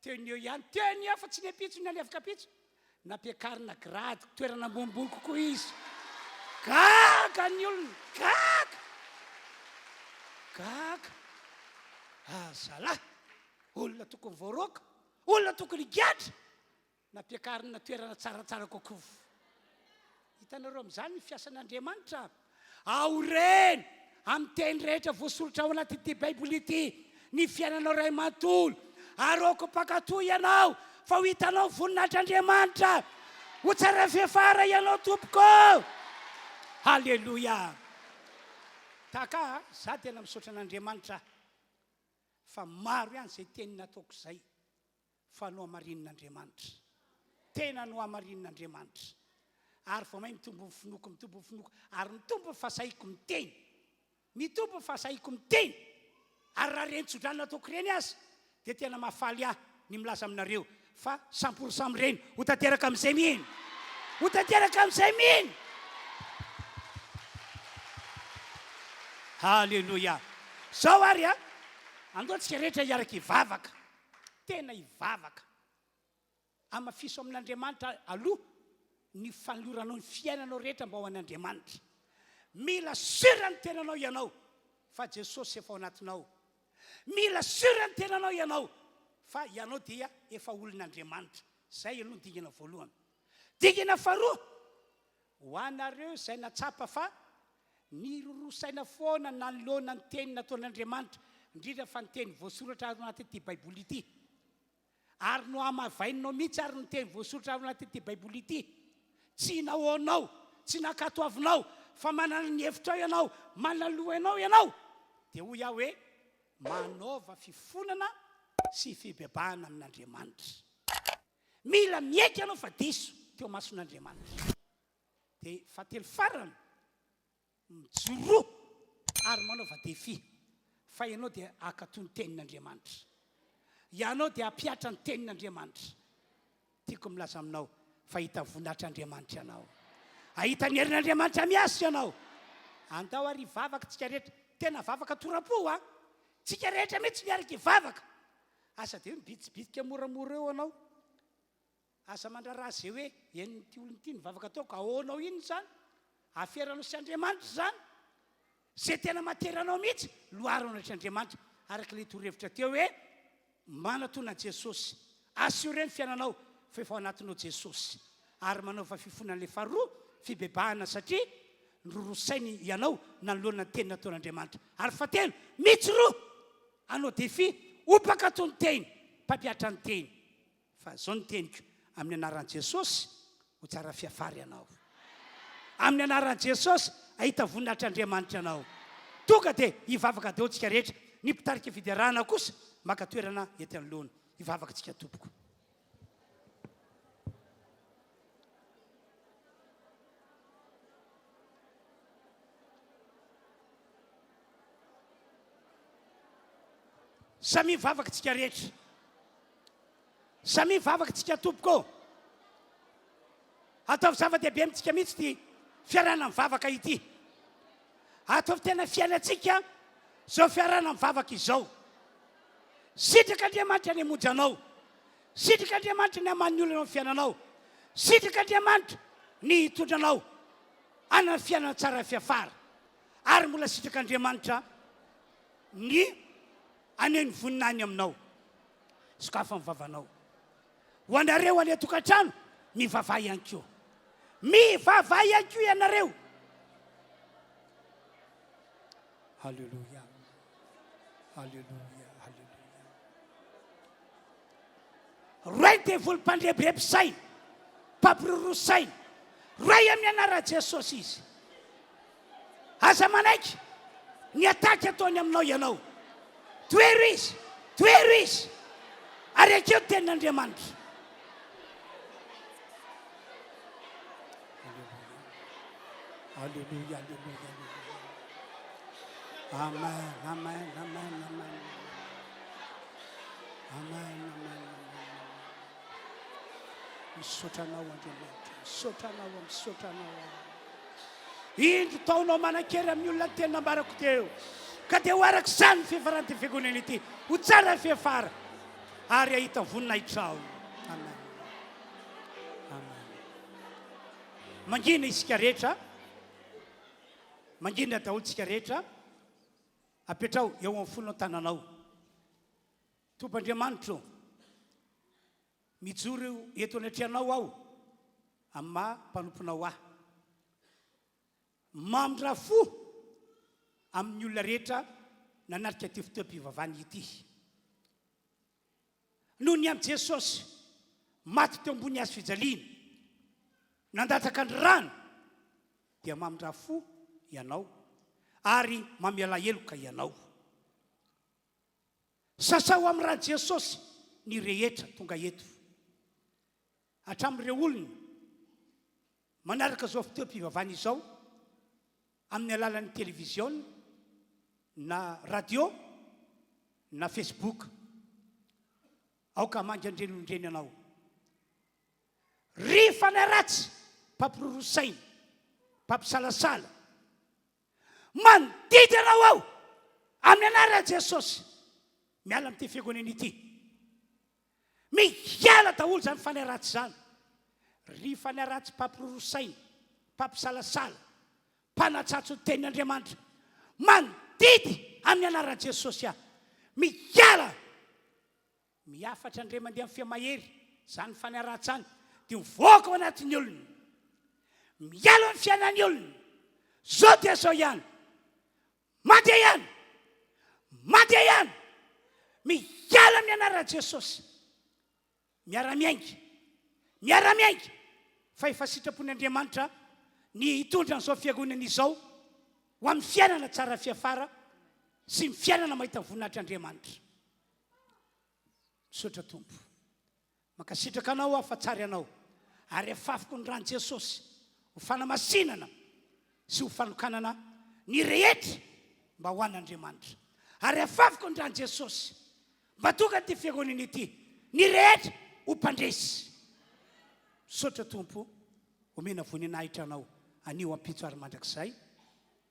Teonio ihany, teonio fa tsy nepitso ny alevaka pitso. Nampiakarina grady, toerana ambonimbony kokoa izy. Gaga ny olona, gaga. Azalahy, olona tokony voaroka, olona tokony giatra. Nampiakarina toerana tsaratsara kokoa. Hitanareo amin'izany ny fiasan'Andriamanitra. Ao reny, amin'ny teny rehetra voasolotra ao anaty baiboly ity, ny fiainanao ray manontolo. Aroko mpakatoy ianao, fa ho hitanao voninahitr'Andriamanitra. Ho tsara fefara ianao tompoko. Halleluia. Taka, za tena misaotra an'Andriamanitra. Fa maro ihany izay teny nataoko izay. Fa no hamarin'Andriamanitra. Tena no hamarin'Andriamanitra. Ary vao may mitombo mifinoko. Ary mitombo fahasahiako miteny. Mitombo fahasahiako miteny. Ary raha reny tsodrano nataoko reny azy, dia tena mahafaly ahy ny milaza aminareo. Fa 100% amin'ireny, ho tanteraka amin'izay mihiny. Ho tanteraka amin'izay mihiny. Halleluia. Zao ary a, andoantsika rehetra hiaraka hivavaka. Tena hivavaka. Amafiso amin'Andriamanitra aloha ny fanoloranao ny fiainanao rehetra mba ho an'Andriamanitra. Mila sura ny tenanao ianao fa Jesosy efa ao anatinao. Mila sura ny tenanao ianao fa ianao dia efa olon'Andriamanitra. Zay aloha ny dingana voalohany. Dingana faharoa, ho anareo izay natsapa fa ny rorosaina foana nanoloana ny teny nataon'Andriamanitra, indrindra fa ny teny voasoratra ao anaty baiboly ity. Ary no amavainao mihitsy ary ny teny voasoratra ao anaty baiboly ity. Tsy nahoanao, tsy nakatoavinao, fa manana ny hevitrao ianao, manaloha ianao ianao. Dia hoy aho hoe manaova fifonana sy fibebahana amin'Andriamanitra. Mila miaiky ianao fa diso teo mason'Andriamanitra. Dia fahatelo farany, mijoro ary manaova défi. Fa ianao dia akatoy ny tenin'Andriamanitra. Ianao dia apiatra ny tenin'Andriamanitra. Tiako milaza aminao fa hita voninahitr'Andriamanitra ianao. ahita ny herin'Andriamanitra miasa ianao. Andao ary vavaka tsika rehetra, tena vavaka torapo a. Tsika rehetra mihitsy miaraka ivavaka. Asa dia mibitsibitsika moramora eo anao. Asa mandraraha zay hoe eny ty olony ty ny vavaka ataoko, ahoanao iny zany. Aferanao sy Andriamanitra zany. Zay tena materanao mihitsy loharanao sy Andriamanitra. Araka le torohevitra teo hoe manatona Jesosy. Asio reny fiainanao fa efa ao anatinao Jesosy. Ary manaova fifonan'le faharoa fibebahana satria nirorosainy ianao nanoloana ny teny nataon'Andriamanitra. Ary fatelo mitsoroa anao defi opaka toy ny teny, mpampiatra ny teny. Fa zao ny teniko amin'ny anaran'i Jesosy ho tsara fiafara ianao. Amin'ny anaran'i Jesosy ahita voninahitr'Andriamanitra ianao. Tonga dia hivavaka daholo tsika rehetra. Ny mpitarika fiderahana kosa maka toerana ety anoloana. Hivavaka tsika tompoko. Samy mivavaka tsika rehetra. Samy mivavaka tsika tompoko. Ataovy zava-dehibe amintsika mihitsy ty fiarana mivavaka ity. Ataovy tena fiainatsika zao fiarana mivavaka izao. Sitraka Andriamanitra ny hamonjy anao. Sitraka Andriamanitra ny haman'ny olona amin'ny fiainanao. Sitraka Andriamanitra ny hitondra anao hanana fiainana tsara fiafara. Ary mbola sitraka Andriamanitra ny aneho ny voninany aminao. Sokafa mivavanao. Ho anareo any tokantrano mivavaha ihany koa. Mivavaha ihany koa ianareo. Halleluja. Halleluja. Halleluja. Roay devolo mpandrebireby saina, mpampirorosaina. Roay amin'ny anara Jesosy izy. Aza manaiky ny ataky ataony aminao ianao. Toero izy, toero izy. Ary akeo tenin'Andriamanitra. Halleluja, halleluja. Amen, amen, amen, amen. Amen, amen, amen. Misotranao Andriamanitra, misotranao, misotranao. Indro taonao manan-kery amin'ny olona teny nambarako teo. Ka dia ho araka izany fiafarany fiangonana ity. Ho tsara fiafara. Ary ahita voninahitra ao. Amen. Amen. Mangina isika rehetra. Mangina daholo isika rehetra. Apetrao eo amin'ny folo tananao. Tompandriamanitra mijoro eto anatrehanao aho amin'ny maha mpanomponao ahy. Mamindra fo amin'ny olona rehetra nanarika ty fotoam-pivavahana ity. Noho ny amin'ny Jesosy maty teo ambony hazo fijaliana, nandatraka ny rano, dia mamindra fo ianao ary mamiala heloka ianao. Sasao amin'ny rano Jesosy ny rehetra tonga eto. Hatramin'ireo olona manaraka zao fotoam-pivavahana izao amin'ny alalan'ny televiziona, na radio, na Facebook. Aoka mangy andrenondreny anao. Rehefa naratsy mpampirorosaina, mpampisalasala, manodidy anao ao amin'ny anaran'i Jesosy. Miala amin'ity fiangonana ity. Miala daholo zany fanaratsy zany. Rehefa naratsy mpampirorosaina, mpampisalasala, mpanatsatso ny tenin'Andriamanitra, manodidy amin'ny anaran'i Jesosy aho. Miala. Miafatra andre mandeha amin'ny fiamahery, zany fanaratsy zany, dia mivoaka ao anatin'ny olona. Miala amin'ny fiainan'ny olona. Zao dia zao ihany. Mandeha ihany. Mandeha ihany. Miala amin'ny anaran'i Jesosy. Miara-miainga. Miara-miainga. Fa efa sitrapon'Andriamanitra ny hitondra n'izao fiangonana izao ho amin'ny fiainana tsara fiafara sy ny fiainana mahita ny voninahitr'Andriamanitra. Misaotra tompo. Mankasitraka anao aho fa tsara ianao. Ary afafiko ny rano Jesosy ho fanamasinana sy ho fanokanana ny rehetra mba ho an'Andriamanitra. Ary afafiko ny rano Jesosy mba tonga ty fiangonana ity ny rehetra ho mpandresy. Misaotra tompo, omena voninahitra anao anio ampitso ary mandrakizay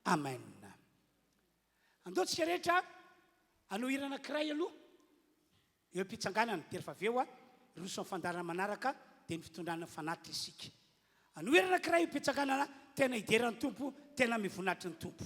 amen. Andoatsika rehetra anohirana kiray aloha eo am-pitsanganana dia rehefa avy eo a roso fandarana manaraka dia ny fitondrana fanatitra isika. Anohirana kiray eo am-pitsanganana tena hideran'ny tompo, tena mivonatry ny tompo.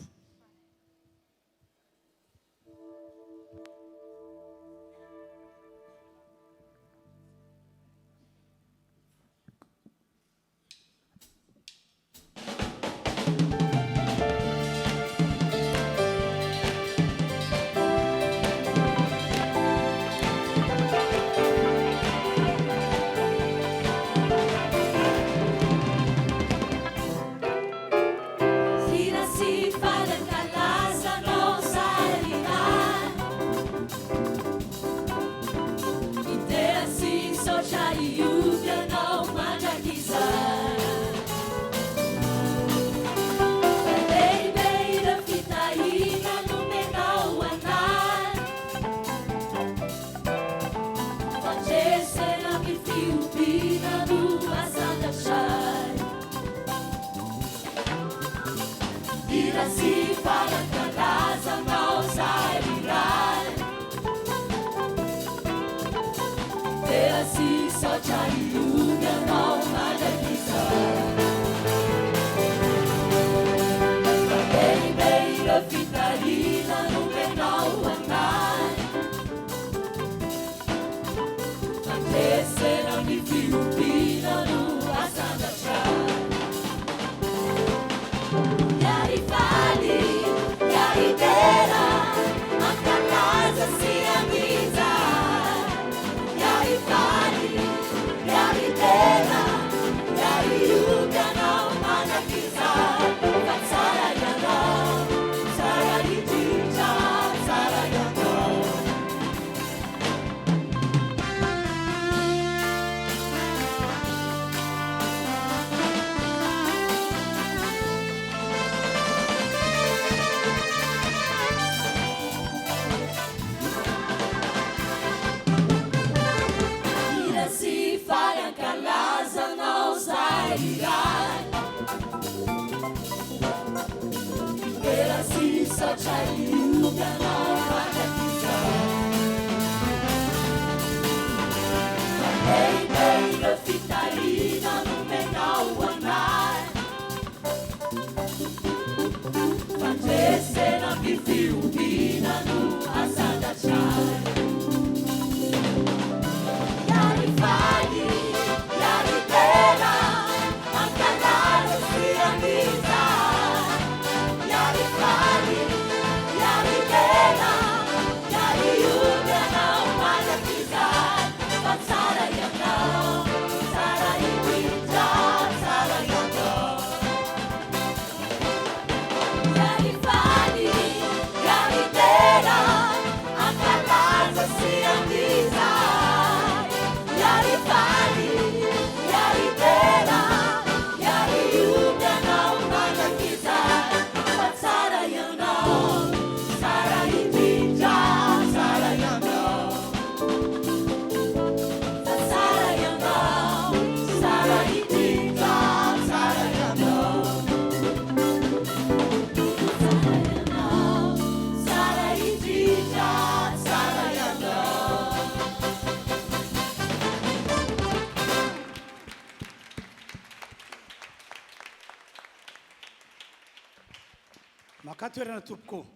Makatoerana tompoko.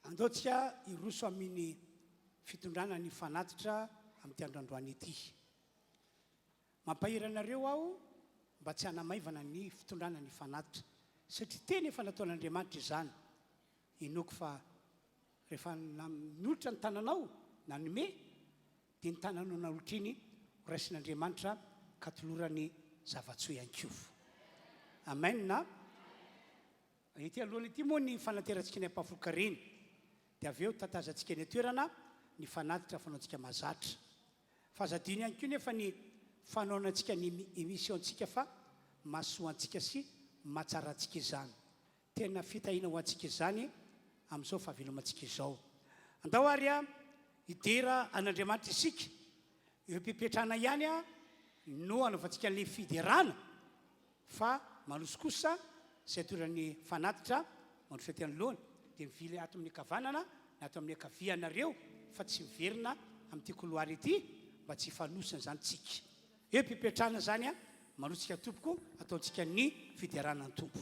Andoatsika iroso amin'ny fitondrana ny fanatitra amin'ity androandroany ity. Mampahiranareo aho mba tsy hanamaivana ny fitondrana ny fanatitra satria teny efa nataon'Andriamanitra izany. Inoko fa rehefa nolotra ny tananao na nome dia ny tananao nanolotra iny horaisin'Andriamanitra ka tolorany zavatsoa iankivo. Amen na? Ity alohany ity moa ny fanaterantsika ny ampahafolokariany. Dia avy eo tatazantsika ny toerana ny fanatitra fanaontsika mazatra. Fazadiny ihany koa nefa ny fanaonantsika ny émissiontsika fa mahasoantsika sy mahatsarantsika izany. Tena fitahina ho antsika izany amin'izao fahavelomantsika izao. Andao ary a hidera an'Andriamanitra isika eo am-pipetrana ihany a no anaovantsika le fiderana fa maloso kosa sy atoran'ny fanatitra mano fety anylohany dia mivily ato amin'ny kavanana na ato amin'ny akavianareo fa tsy miverina amin'ity koloary ity mba tsy fanosina zany tsika eo mpipetrahana zany a malotsika tompoko ataontsika ny fideranany tompo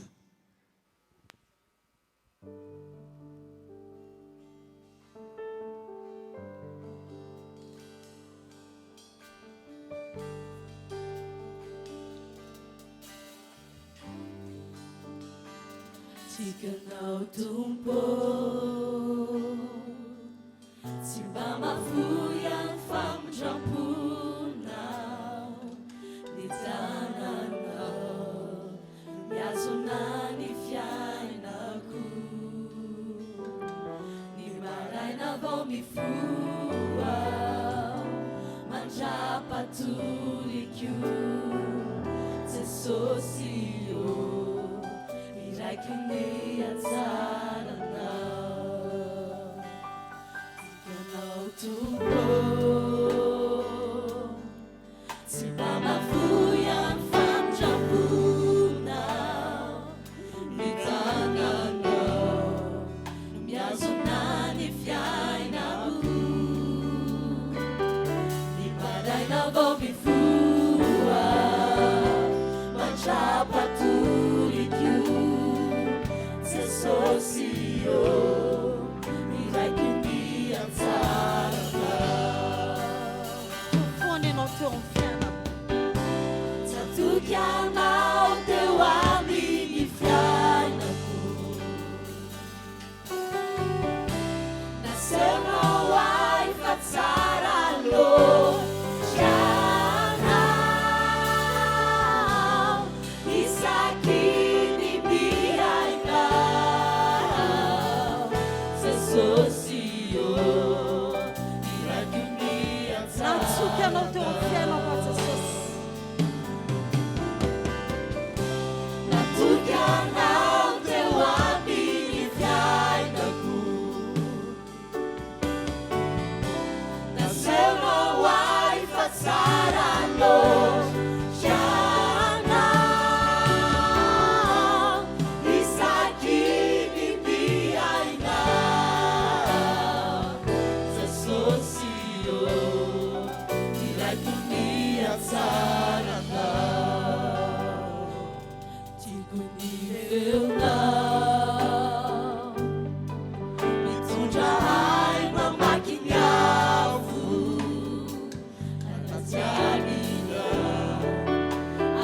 Tikanao tumpo tsy mba mafoy any famondramponao ny tananao miazona ny fiainako ny maraina vao mifoa mandrapatoliko Jesosy Iraikuni azaranao Tikanao tumpo tsy mba mafoy any famondramponao ny tananao no miazona ny fiainako ny maraina vao mifoa mandrapatoliko Jesosy Iraikuni azaranao Fony anao teo amin'ny fiainako Tatoky anao teo amin'ny fiainako Naseunao ay fa tsara loatranao isaky ny miainao Jesosy Iraikuni natsoky anao teo amin'ny fiainako Jesosy Natoky anao teo amin'ny fiainako Naseunao ay fa tsara loatranao isaky ny miainao Jesosy Iraikuni azaranao Tiako ny feonao mitondra ay mamaky ny avo anatsiarina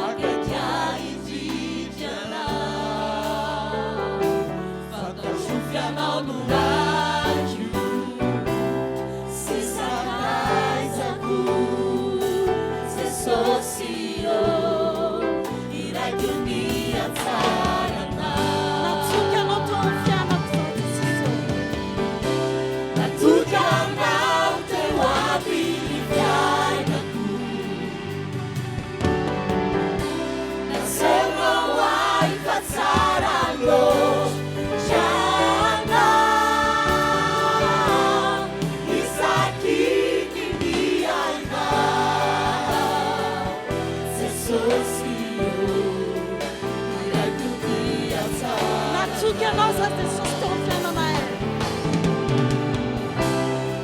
akaiky aindrindry anao fantasofianao no raiko sy sakaizako Jesosy Iraikuni azaranao natsoky anao teo amin'ny fiainako Jesosy Natoky anao teo amin'ny fiainako Naseunao ay fa tsara loatranao isaky ny miainao Jesosy Iraikuni azaranao natsoky anao za Jesosy teo amin'ny fiainanay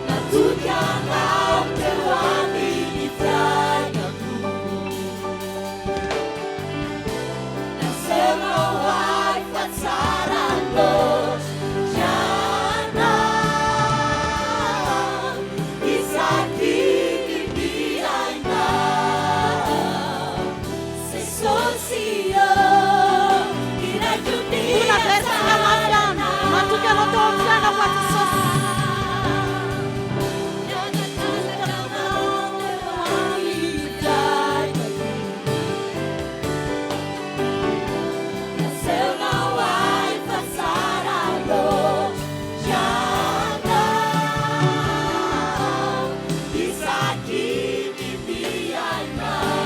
Natoky anao teo amin'ny fiainako Naseunao ay fa tsara loatranao isaky ny miainao Jesosy Iraikuni Una bresika mafiana natsoky anao teo amin'ny fiainako Jesosy Naseunao ay fa tsara loatranao isaky ny miainao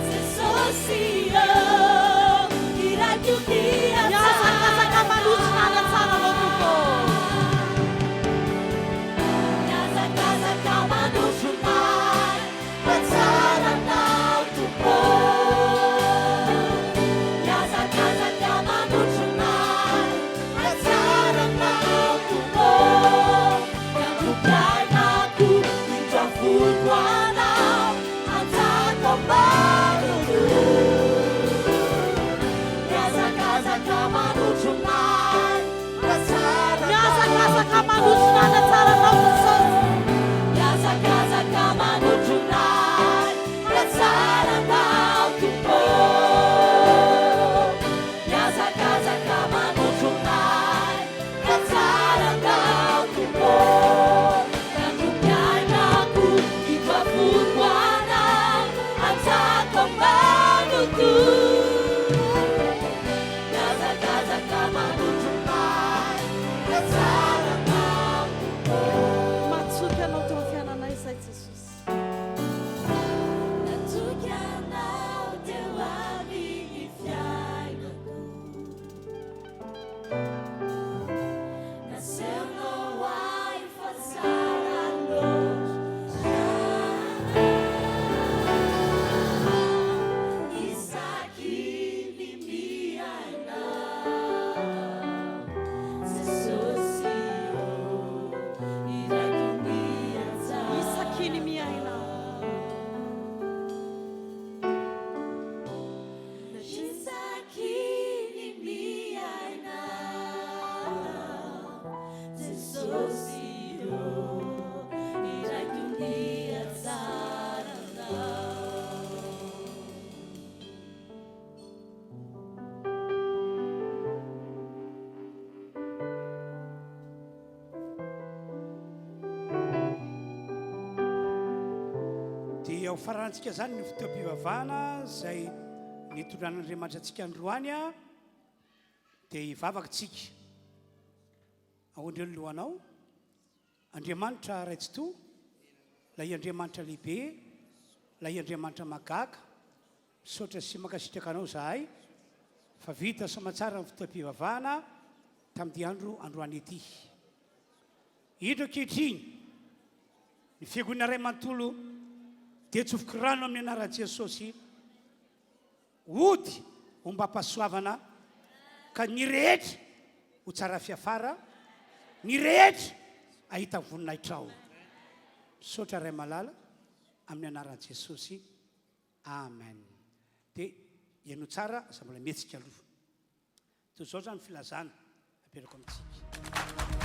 Jesosy dia ho farantsika zany ny fotoam-pivavahana zay nitondran'Andriamanitra antsika androany a dia hivavaka tsika ahondreo ny lohanao Andriamanitra raitsy to lay Andriamanitra lehibe lay Andriamanitra magaka misaotra sy makasitraka anao zahay fa vita somatsara ny fotoam-pivavahana tamin'ity androany ity hidro ankehitriny ny fiangonana iray manontolo dia tsofoky rano amin'ny anaran'i Jesosy ody ho mba-pahasoavana ka ny rehetra ho tsara fiafara ny rehetra ahita voninahitra ao misaotra ray malala amin'ny anaran'i Jesosy amen dia iano tsara za mbola mihetsika aloha toy izao zany filazana aperako amintsika